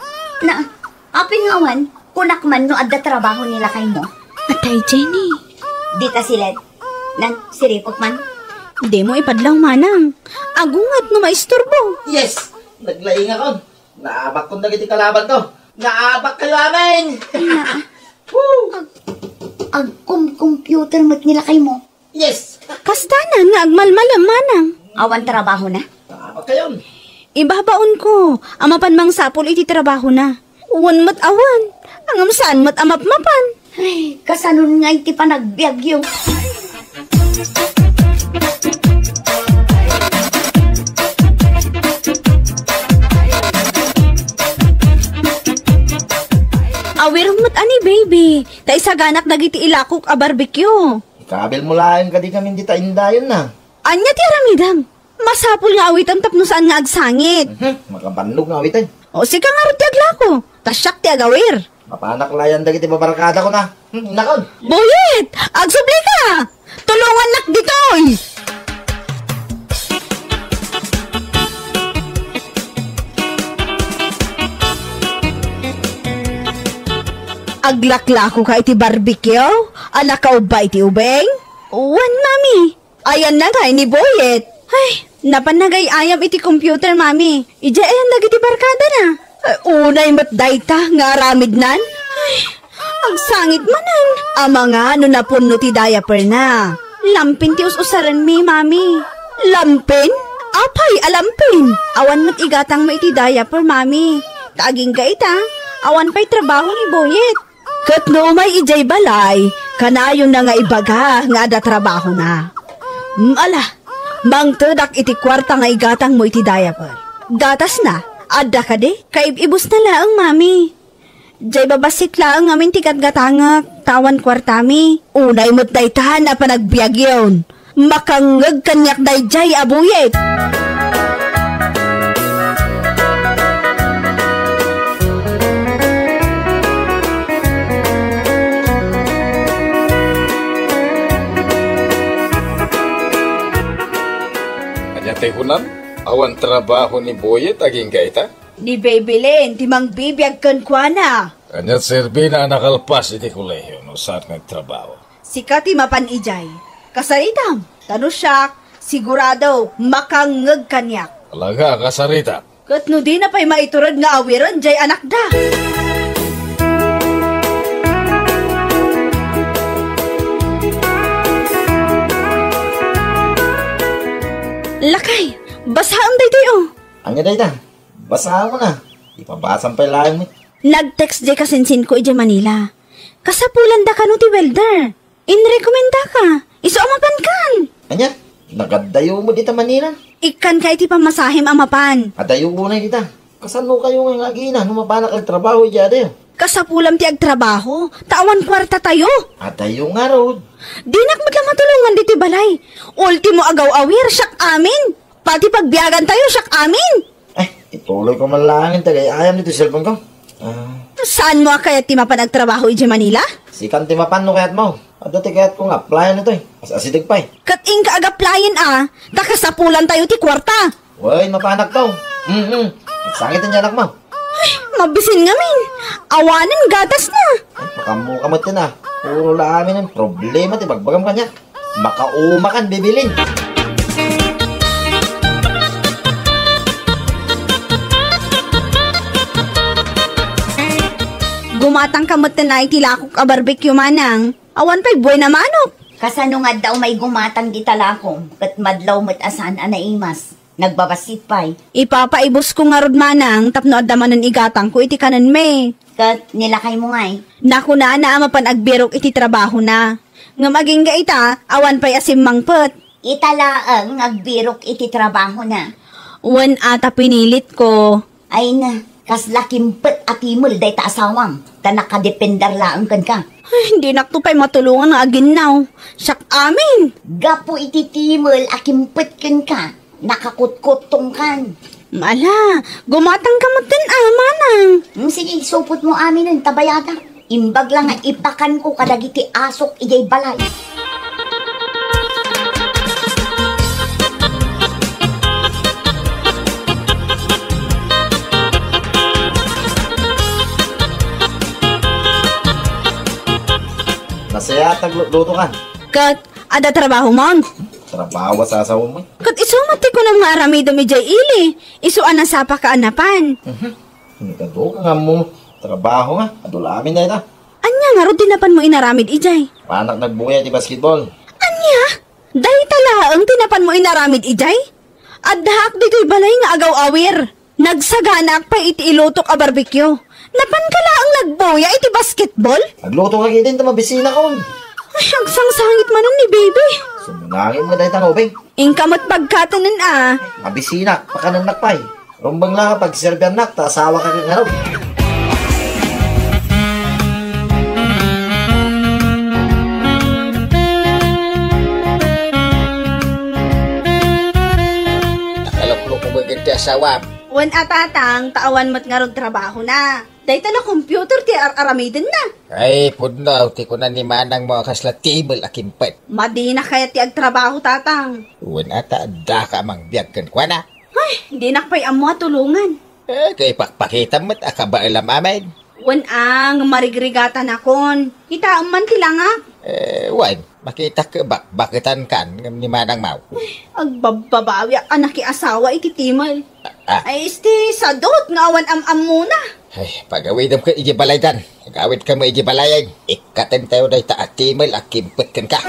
Apay nga awan, kunak man no adda trabaho nila kay mo. Atay, Jenny. Dita sila, siripok man. Di mo ipadlaw, manang. Agungat no maisturbo. Yes! Naglaing ako. Naabak kong nagiti kalaban to. Naabak kayo amin! Computer mo't nila kay mo. Yes! Kastanan nga agmalmalam, manang. Awan trabaho na. Naabak kayo. Ibabaon ko. Amapan mang sapol iti trabaho na. Uwan mat awan. Ang saan mat amap-mapan. Ay, kasanon nga iti panagbiagyo. Awir mo't ani, baby. Ta isaganak dagiti ilakok a barbecue. Ikabil mo laing ka di kami di taindayon na. Anya ti aramidam. Masapul nga awitan tapno saan nga agsangit. Makabanlog nga awitan. O sika nga ro ti aglako. Tasyak ti agawir. Mapanak layan dagiti babarakada ko na. Nakon. Boyet! Agsubli ka! Tulungan nak ditoy! Aglaklako ka iti barbecue? Anak ka ba iti ubeng? Uwan, mami. Ayan na tayo ni Boyet. Ay, napanagay ayam iti computer, mami. Ija ayan nagiti barkada na. Unay mat dayta nga aramid nan. Ay, ang sangit manan. Ama nga, no napuno ti diaper na. Lampin ti usaran mi, mami. Lampin? Apay, alampin. Awan mo't igatang mo iti diaper, mami. Taging ka ita. Awan pa'y trabaho ni Boyet. Kat no may ijay balay, kanayon na nga ibaga nga ada trabaho na. Ala, mangtedak iti kwarta nga igatang mo iti diaper. Gatas na, ada ka di, kaibibus na laang mami. Jay babasit laang amin tikat gatangak, tawan kwartami. Unay mo't daytahan na panagbiag yun. Makangag kanyak dayjay abuyet. Tehunan, Awan trabaho ni Boyet, aging kaita. Ni Babylin, ti mang bibiyag kan kwa na. Kanyat serbi na nakalpas iti kolehiyo no saan nagtrabaho. Sika ti mapan ijay. Kasaritam, tano siya, sigurado makangag kanyak. Alaga, kasarita. Kat no di na pa'y maiturad nga awiran, jay anak da. Lakay, basahan day tayo. Anya day ta, basahan mo na. Ipabasan pa lang mo. Nag-text jay kasinsin ko ija Manila. Kasapulan da ka no ti welder. Inrekomenda ka. Iso amapan kan. Anya, nagadayo mo dito Manila. Ikan ka iti pamasahim amapan. Adayo mo na kita. Kasano kayo nga agina, numapanak ang trabaho dyan. Kasapulam ti agtrabaho. Tawan kwarta tayo. Adayo nga rod. Dinak mo't lang matulungan dito balay. Ultimo agaw-awir, siyak amin. Pati pagbiyagan tayo, siyak amin. Ituloy ko man langin tagay. Ayam dito cellphone ko. Saan mo kaya ti mapanagtrabaho iji Manila? Sikan ti mapano kayat mo. Dati kayat kong applyan nito Asidig pa Kating ka agaplayan takasapulan tayo ti kwarta. Uy, mapanak daw. Sangit ang anak mo. Mabisin ngamin. Awanan gatas na. Makamukamot yun Puro la amin ang problema ti bagbagam kanya. Makaumakan bibilin. Gumatang kamot na iti lakok a barbecue manang. Awan pa'y buhay na manok. Kasano nga daw may gumatang di talakom, kat madlaw mo't asan anaimas. Nagbabasit pa'y. Ipapaibos ko nga rod manang, tapno adamanan igatang ko iti kanan me. Kat nilakay mo nga'y. Naku na amapan agbirok iti trabaho na. Nga maging gaita, awan pa'y asim mangpet. Italaang agbirok iti trabaho na. Wan ata pinilit ko. Ay na, kaslakimpet at imul day ta asawang. Ta nakadependar laang kan ka. Ay, hindi nakto pa'y matulungan ng aginaw. Siyak amin. Gapo iti timul akimpet kan ka. Nakakutkutong kan. Mala, gumatang kamot din manang. Sige, supot mo amin ng tabayada. Imbag lang nga ipakan ko kadagiti asok ijay balay. Nasaya tagluto kan. Kat, ada trabaho mon. Trabaho sa asawa mo. Kat isumati ko ng mga aramido mi jay ili. Isuan na sapa kaanapan. Nagado ka nga mo. Trabaho nga. Adulamin na ita. Anya nga ro tinapan mo inaramid ijay. Panak nagbuya di basketball. Anya? Dahi talaang tinapan mo inaramid ijay? Adhak dito'y balay nga agaw-awir. Nagsaganak pa iti ilutok a barbecue. Napan ka laang nagbuya iti basketball? Nagluto ka din ta mabisina ko. Ay, ang sangsangit manong ni baby. Sumunangin mo dahil tanobing. Ingkamot pagkatanan Mabisina, pakanan pay. Rumbang lang pag serbian nak, tasawa ka kang araw. Nakalaplo ko bagay asawa. Wan atatang, taawan mo't nga ron trabaho na. Dahita na computer ti aramidin na. Ay, pudno, ti ko na ni manang mga kasla table akimpet. Madi na kaya ti agtrabaho tatang. Uwan ata, da ka mang biyag kan kwa na. Ay, hindi nakpay amo tulungan. Kay pakpakita mo't akaba alam amin. Wan ang marigrigata na kon. Ita man tilangak. Wan, makita ka bakitan kan ni manang mau. Agbababawi anak ki asawa iti timal. Ah. Ay, sadot nga awan am muna. Ay, pagawidam ka ijibalay dan. Pagawid ka mo ijibalayay. Ikaten tayo dahi ta atimal akimpet kan ka.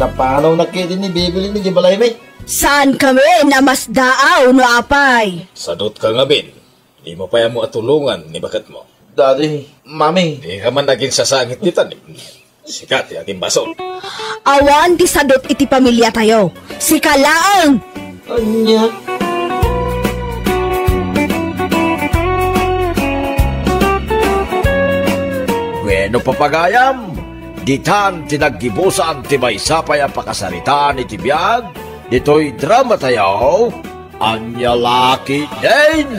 Napanaw na kayo din ni Bibili ni Jibalay may. Saan kami na mas daaw no apay? Sadot ka nga, Bin. Di mo pa mo atulungan ni bakat mo. Daddy, mami. Di ka man naging sasangit dito ni. Sikat, ating baso. Awan ti sadot iti pamilya tayo. Si Kalaang. Anya. Bueno papagayam, ditan tinaggibusan ti may sapay ang pakasaritaan iti biyag, dito'y drama tayo, Anya laki din!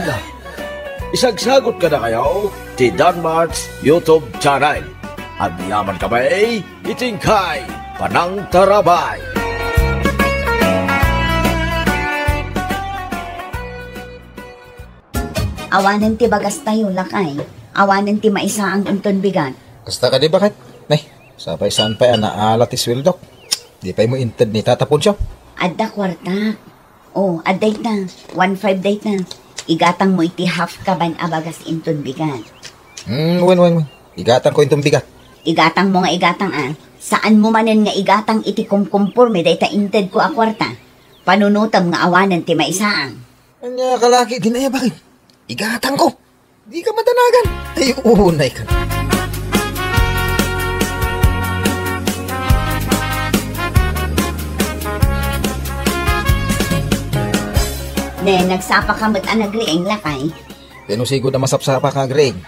Isagsagot ka na kayo ti Danmarks YouTube channel. At yaman kami itingkay Panang Tarabay. Awanan ti bagas tayo, lakay. Awanan ti maisa ang inton bigat. Kasta ka di bakit? Nay, sapay saan pa yan naalat iswildok. Di pa mo inted ni tatapon siya. Adda kwarta. Oh, aday na. 1.5 date na. Igatang mo iti half kaban abagas inton bigat. Wen. Igatang ko itong bigat. Igatang mo nga igatang Saan mo manen nga igatang iti kumkumpurme day ta inted ko a kwarta. Panunutam nga awanan ti maisaang. Anya kalaki, di na bakit? Igatang ko. Di ka matanagan. Ay, unay ka. Nagsapa ka mat anagrieng lakay. Sigo na masapsapa ka, Greg.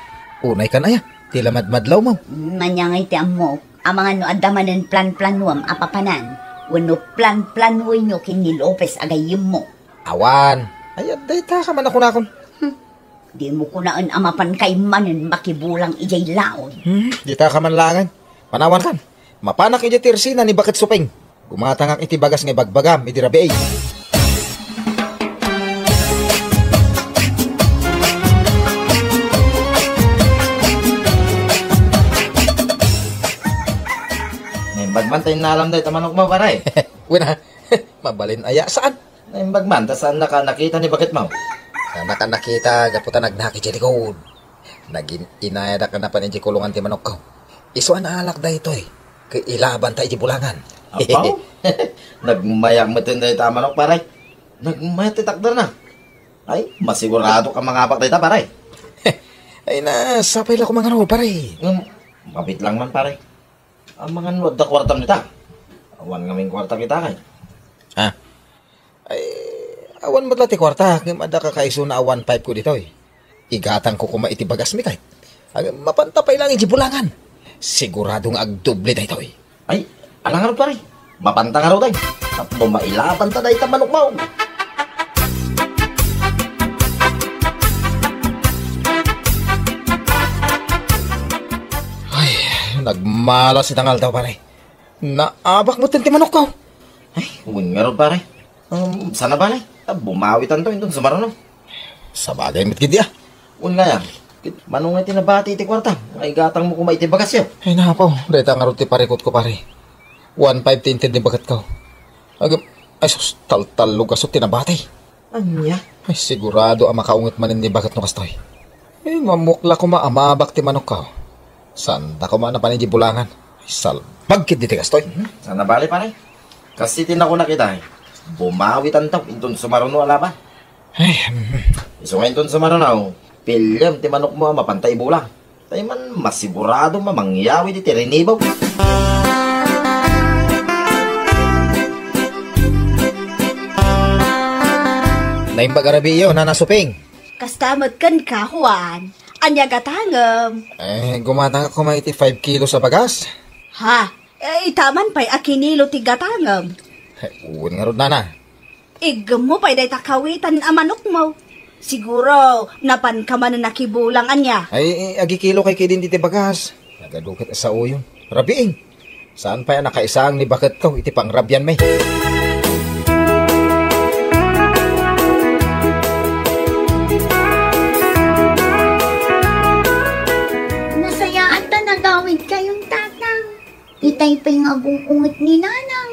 Unay ka na ya. Tila madmadlaw mo. Manyangay ti amok. Ang mga no adamanen plan-planuam apapanan. Wano plan-planuin nyo kini Lopez agayim mo. Awan. Ay, dayta ka man ako nakon. Di mo kunaan amapan kay manen makibulang ijay laon. Dita ka man langan. Panawan kan. Mapanak iti tirsina ni Bakit Suping. Gumatangak iti bagas nga bagbagam iti rabi. Bagman tayo nalam dahil tamanok mo, paray. Wala. Mabalin aya. Saan? Bagman, saan nakita ni Bakit mo? Nakita, gaputa nagnaki dyan ko. Naging inayada ka na pa ninyo kulungan ti manok ko. Isuan alak da ito eh. Kailaban tayo di bulangan. Apaw? Nagmayak mo din dahil tamanok, paray. Nagmayat titakdar na. Ay, masigurado ka mga apak dahil ta, paray. Ay na, sapay lang ko mga ano, pare. Mabit lang man, paray. Ang mga nuwad na kwartam nita. Awan ngaming kwarta kita kay. Ha? Ay, awan mo ti kwarta. Ada ka kaiso na awan 5 ko dito eh. Igatang ko kuma iti bagas mi kahit. Mapantapay lang iti bulangan. Siguradong agdoble da ito eh. Ay, alang araw pare. Mapanta ka raw tayo. Tapos mailaban ta dahi manok mo. Nagmalas itangal daw pare. Naabak mo ti manok ko. Ay, huwag nga raw pare. Sana ba bumawitan to itong sumarano. Sa bagay mit kidi ah. Huwag nga yan. Manong nga tinabati iti kwarta. Ay gatang mo kumait bagas yun. Ay napaw. Reta nga rin ti parikot ko pare. 1.5 tintin di bagat ko. Ay sus, tal-tal lugasot tinabati. Anya? Ay sigurado ang makaungot manin ni bagat no kastoy. Ay mamukla ko maamabak ti manok ko. Sanda ko man na panin di bulangan. Ay salbag kid di ti kastoy. Sana bali pare. Kasi tinako na kita eh. Bumawitan to itong sumarano ala ba? Ay, iso nga itong sumarano. Pilyam ti manok mo mapantay bulang. Tayo man masigurado mamangyawi di tirinibaw. naimbag arabiyo na nasuping. Kastamad kan ka, Juan. Anya gatangam. Gumatang ako may 5 kilo sa bagas. Ha? Itaman pa'y akinilo ti gatangam. Uwan nga ron na. Igam mo pa'y day takawitan ang manok mo. Siguro, napan ka man na nakibulang anya. Ay, agi kilo kay kidin diti bagas. Nagadukit sa uyon. Rabiing. Saan pa yan nakaisang ni Bakit ko? Iti pang rabyan may. Nasayaan ta nagawid kayong tatang. Itay pa yung agungungit ni nanang.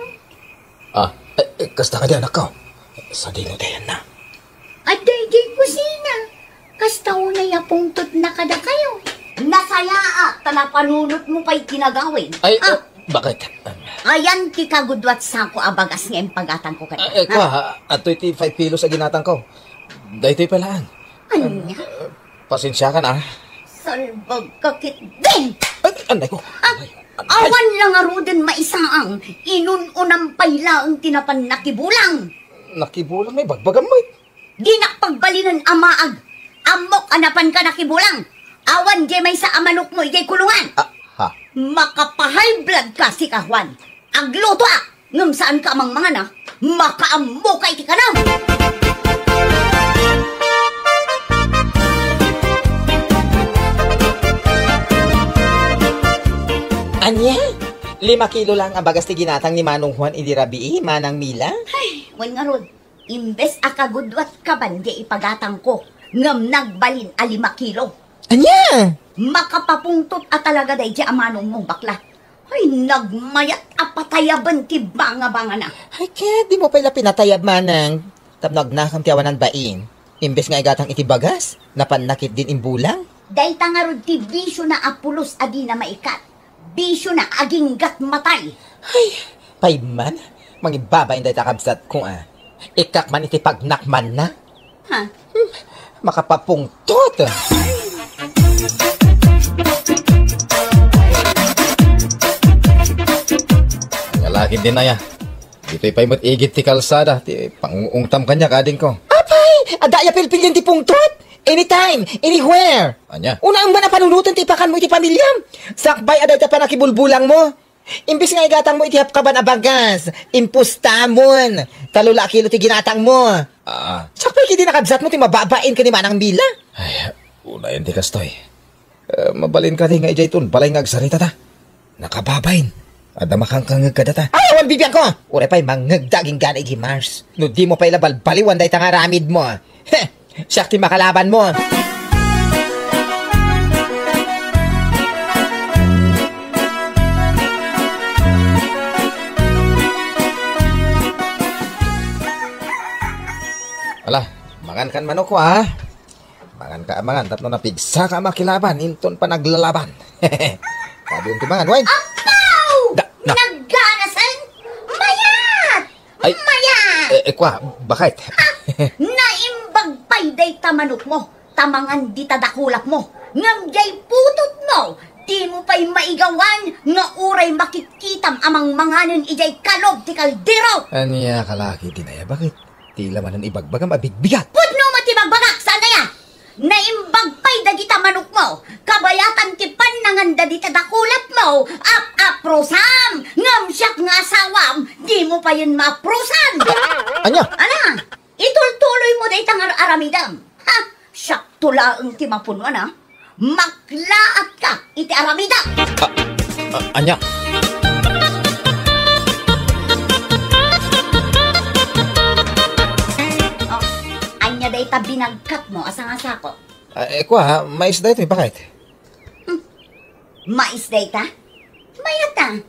Kasta ka di anak ko. Sa dino dayan na. At day kusina. Kasta unay apungtot na kada kayo. Nasaya tanapanunot mo pa'y kinagawin. Bakit? Ayan ti kagudwat sa ako abagas nga pagatang ko kaya. Ato iti 5 kilo sa ginatang ko. Dahito palaan. Anya? Pasensya ka na. Salbag kakit din! Anday ko. Awan lang aruden maisaang. Inununampay lang tinapan nakibulang. Nakibulang may bagbagam mo. Di nakpagbalinan amaag. Amok anapan ka nakibulang. Awan di may sa amanok mo igay kulungan. Makapahay blood ka si Kahwan. Agluto ngam saan ka amang mga na. Makaammo ka iti kanam. Anya? 5 kilo lang ang bagas ti ginatang ni Manong Juan Indirabii, Manang Mila? Wan nga rod, imbes akagudwat ka bandi ipagatang ko, ngam nagbalin a 5 kilo. Anya? Makapapungtot at talaga day di amanong mong bakla. Ay, nagmayat apatayaban ti banga-banga na. Ay, kaya di mo pala pinatayab, Manang. Tabnog na kang tiyawanan bain. Imbes nga igatang iti bagas, napanakit din imbulang. Day tangarod ti bisyo na apulos adi na maikat. Bisyo na aginggat matay. Ay, payman, mangibabain day takabsat ko Ikak man iti pagnakman na. Ha? Makapapungtot. Lalaki din na ya. Dito'y pa'y mat-igit ti kalsada. Ti pangungtam kanya kading ko. Apay, adaya pilpil yan ti pungtot. Anytime, anywhere. Anya? Una ang manapanunutan ti pakan mo iti pamilyam. Sakbay aday ta pa nakibulbulang mo. Imbis nga igatang mo iti hapkaban a bagas. Impustamon. Talula kilo ti ginatang mo. Sakbay kiti nakabsat mo ti mababain ka ni Manang Mila. Ay, una yun ti kastoy. Mabalin ka din nga ijay tun. Balay nga agsarita ta. Nakababain. Ada makangkangag ka data. Ay, awan bibiyang ko. Ure pa'y mangagdaging gana iti Mars. No di mo pa'y labal baliwan day tangaramid mo. Heh. Siyak ti makalaban mo. Ala, mangan kan manok ko Mangan ka amangan, tapno na pigsa ka makilaban, inton pa naglalaban. Sabi yung timangan, wait. Apaw! Nagganasan? Mayat! Ay, Mayat! Kwa, bakit? Naimbag pa'y day tamanok mo, tamangan di tadakulak mo, ngamjay putot mo, di mo pa'y maigawan, nga uray makitkitam amang manganin ijay kalob ti kaldero. Anya kalaki dinaya, bakit? Tila man ang ibagbagam abigbigat. Pudno matibagbagak, sana ya? Naimbag pa'y dagita manok mo, kabayatan ti panangan da di tadakulap mo, ap-aprosam, ngam siyak nga asawam, di mo pa yun maprosan. Anya? Ana, itultuloy mo day tangar aramidam. Ha? Siyak tulaang ti mapunuan Maklaat ka iti aramidam. Anya? Anya day ta binagkat mo asang-asa ko. Kwa, mais da ito, bakit? Mais day ta? Mayata.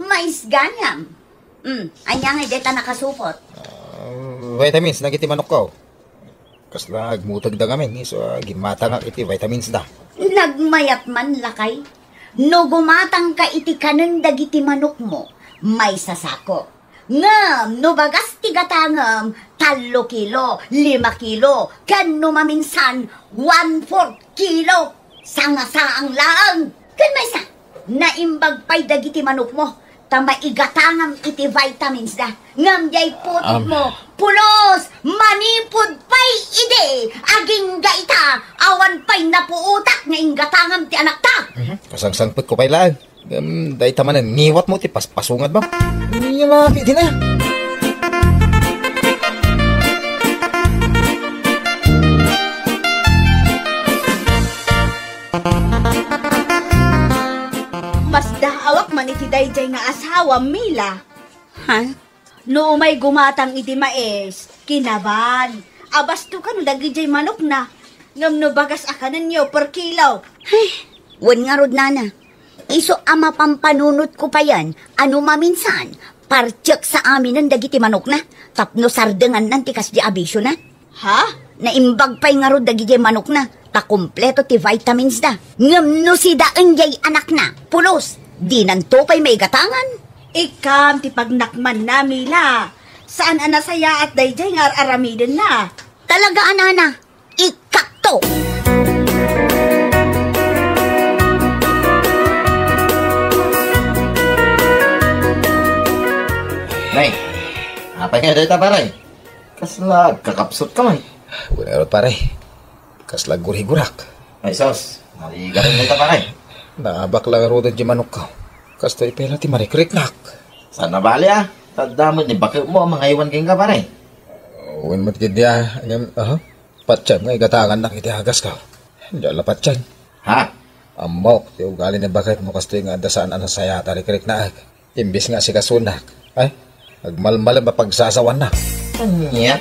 Mais ganyam. Anya nga day ta nakasupot. Vitamins, nagiti manok ko. Kasla, agmutag da kami, so gimata nga iti vitamins da. Nagmayat man lakay. No gumatang ka iti kanon dagiti manok mo, may sasako. Ngam, no bagas ti gatangam, 3 kilo, 5 kilo, kano maminsan, 1/4 kilo. Sanga-saang laang. Kan may sa, naimbag pa'y dagiti manok mo, maigatangam iti vitamins da. Ngam jay putot mo, pulos, manipod pa'y ide, aging gaita, awan pa'y napuutak nga ingatangam ti anak ta. Kasangsangpot ko pa'y lang. Dahi tamanan, ngiwat mo ti pasungat ba? Yung mga di na. Mas dahawak man iti dayjay nga asawa, Mila. Ha? No may gumatang iti maes, kinaban. Abasto ka no dagijay manok na. Ngam no bagas akanan nyo per kilo. Ay, wan nga rod nana. Iso ama pampanunot ko pa yan, ano maminsan, partsyak sa amin ng dagiti manok na, tapno sardengan ng tikas di abisyo na. Ha? Naimbag pa'y nga rod dagiti manok na, takumpleto ti vitamins da. Ngam no si daan jay anak na, pulos, di nanto pa'y may gatangan. Ikam ti pagnakman na, Mila. Saan anasaya at dayjay nga aramidin na? Talaga anana, ikakto. Nay, apa nga dito paray? Kasla, kakapsot ka man. Gunarot pare. Kasla gurigurak. Ay, sos, naligarin dito paray. Naabak lang rodan di manok ko. Kastoy pela ti marikriknak. Sana bali tadamot ni bakit mo mga iwan king ka paray. Uwin mo't gidya. Patsyam nga igatangan na kiti hagas ka. Hindi ala patsyam. Ha? Amok, ti ugali ni bakit mo kasto nga dasaan ang saya tarik-rik na ag. Imbis nga si kasunak. Ay, agmalmalam ba pagsasawan na? Anya?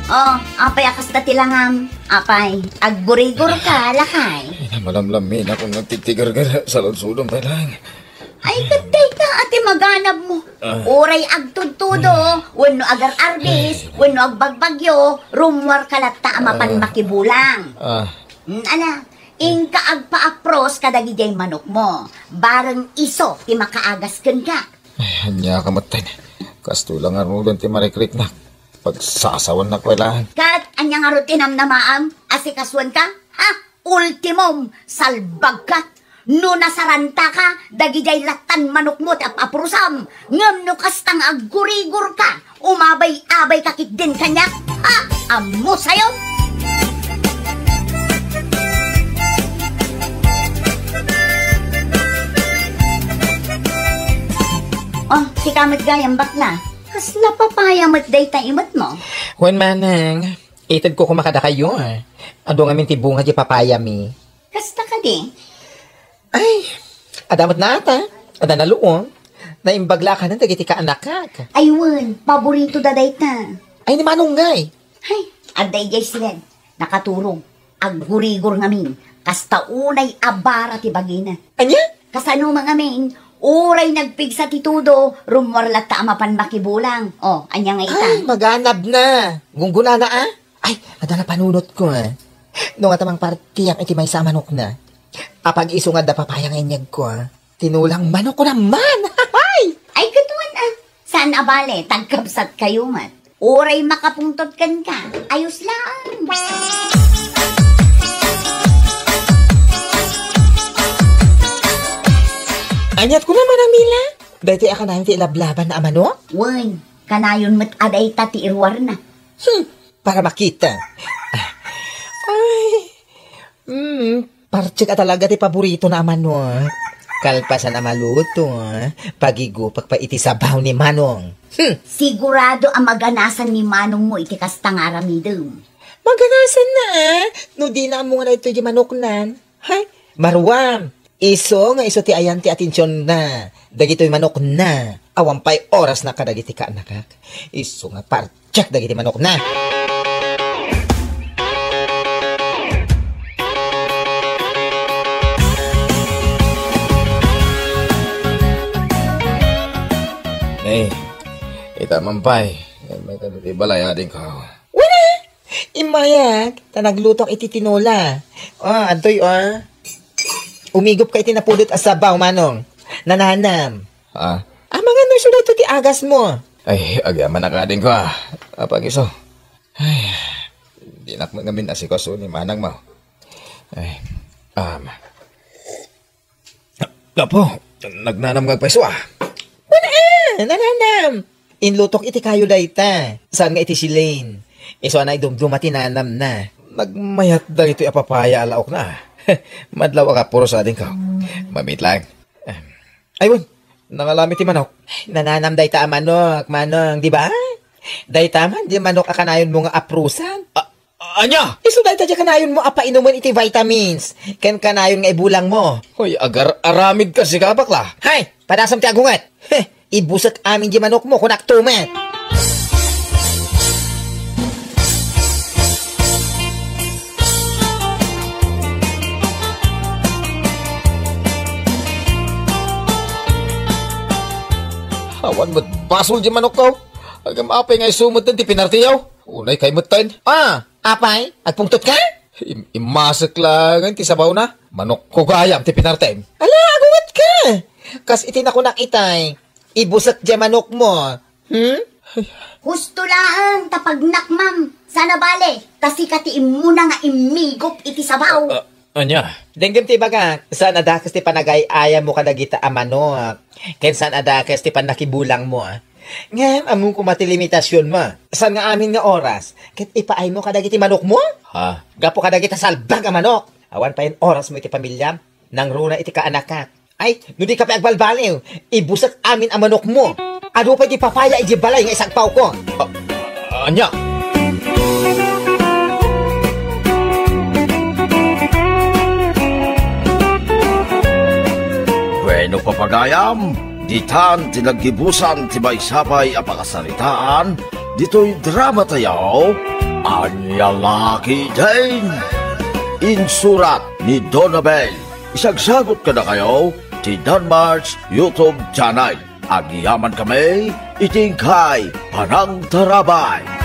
Oh, apay akas na tilangam. Apay, agburigor ka, lakay. Malamlamin ako ng titigar-gar sa lunsudong pa lang. Ay, katay ka, ate maganab mo. Uray agtudtudo, wano agar arbis, wano agbagbagyo, rumwar kalata amapan makibulang. Ana, ingka agpa-apros kadagijay manok mo. Barang iso, ti makaagas ken ka. Ay, hanya kamatay. Kasto lang ang rulon ti marikrik na. Pagsasawan na kwelahan. Kat, anyang arutinam na maam, asikaswan ka? Ha? Ultimum, salbag ka. No nasaranta ka, dagijay latan manok mo tap aprusam. Ngam no kastang aggurigur ka, umabay-abay kakit din kanya. Ha? Amo sayo? Oh, si kamit gayang bakla. Kasla papaya mat day ta imot mo. Juan Manang, itad ko kumakada kayo. Ado nga minti bunga di papaya mi. Kasta ka di. Ay, adamot na ata. Ada na luong. Naimbagla ka na, dagiti ka anak ka. Aywan, paborito da day ta. Ay, ni manunggay. Hay, aday jay sila. Nakaturong. Aggurigor ngamin. Kasta unay abara ti bagina. Anya? Kasano mga min, uray nagpigsa ti tudo, rumwarlat ta amapan makibulang. Oh, anya nga ita. Ay, maganab na. Gungguna na Ay, ada na panunot ko Nung atamang partiyang iti may sa manok na. Apag isungad na papaya nganyag ko Tinulang manok ko naman. Ay, katuan Saan abale, tagkabsat kayo mat. Uray makapungtot kan ka. Ayos lang. Anyat ko naman ang mila. Dahil aka na hindi lablaban na amano? Wan, kanayon mat aday ta ti irwar na. Para makita. Ay, parche ka talaga ti paborito na amano. Kalpasan na maluto. Pagigo pagpaiti sabaw ni Manong. Sigurado ang maganasan ni Manong mo iti kastang aramidum. Maganasan na No di na mo nga na ito yung manoknan. Hay, Marwam. Iso ti ayan ti atensyon na. Dagito'y manok na. Awampay oras na kadagiti ka nakak. Iso nga parchak dagiti manok na. Eh, ita mampay. May kaditi balay ading ka. Wala! Imayag, tanaglutong iti tinola. Antoy Umigop ka iti napulot as sabaw, Manong. Nananam. Mga no sulat ti agas mo. Ay, agaman na kading ko Apag iso. Ay, di nak ngamin asikaso ni Manang mo. Ay, Lapo, nagnanam kag peso Wala nananam. Inlutok iti kayo dayta. Saan nga iti si Lane? Iso anay dumdumati nanam na. Nagmayat da ito apapaya alaok na. Madlaw ka puro sa ating ka. Mamit lang. Ayun, nangalami ti manok. Nananam dayta a manok, Manong, di ba? Dayta man, di manok akanayon mo nga aprusan. Anya? Iso dayta di kanayon mo apa inuman iti vitamins. Ken kanayon nga ibulang mo. Hoy, agar aramid ka si kabakla. Hay, padasam ti agungat. Ibusak amin di manok mo kunak tumet. Awan mo't basol di manok ko. Agam apay nga isumot din ti pinartiyaw. Unay kay mutain. Apay, agpungtot ka? Imasak lang ti sabaw na. Manok ko gayam ti pinartem. Ala, agungat ka. Kas iti na ko nakitay. Ibusak di manok mo. Gusto lang, tapagnak ma'am. Sana bale, kasi katiin mo na nga imigop iti sabaw. Anya? Denggem ti baga, saan adakas ti panagay aya mo kadagita amano. Ken saan adakas ti panakibulang mo. Ngam, among kumati limitasyon mo. Saan nga amin nga oras? Ket ipaay mo kadagiti manok mo? Gapo kadagita salbag a manok. Awan pa yung oras mo iti pamilya. Nang runa iti kaanak ka. Ay, no di ka pa agbalbaliw. Ibusak amin ang manok mo. Ano pa gipapaya iji balay nga isang pao ko? Anya? Bueno papagayam, ditan tinaggibusan ti may sapay a pakasaritaan, dito'y drama tayo, Anya Laki Din. Insurat ni Donabel. Isagsagot ka na kayo, ti Danmar's YouTube channel. Agyaman kami, itingkay Panang Tarabay.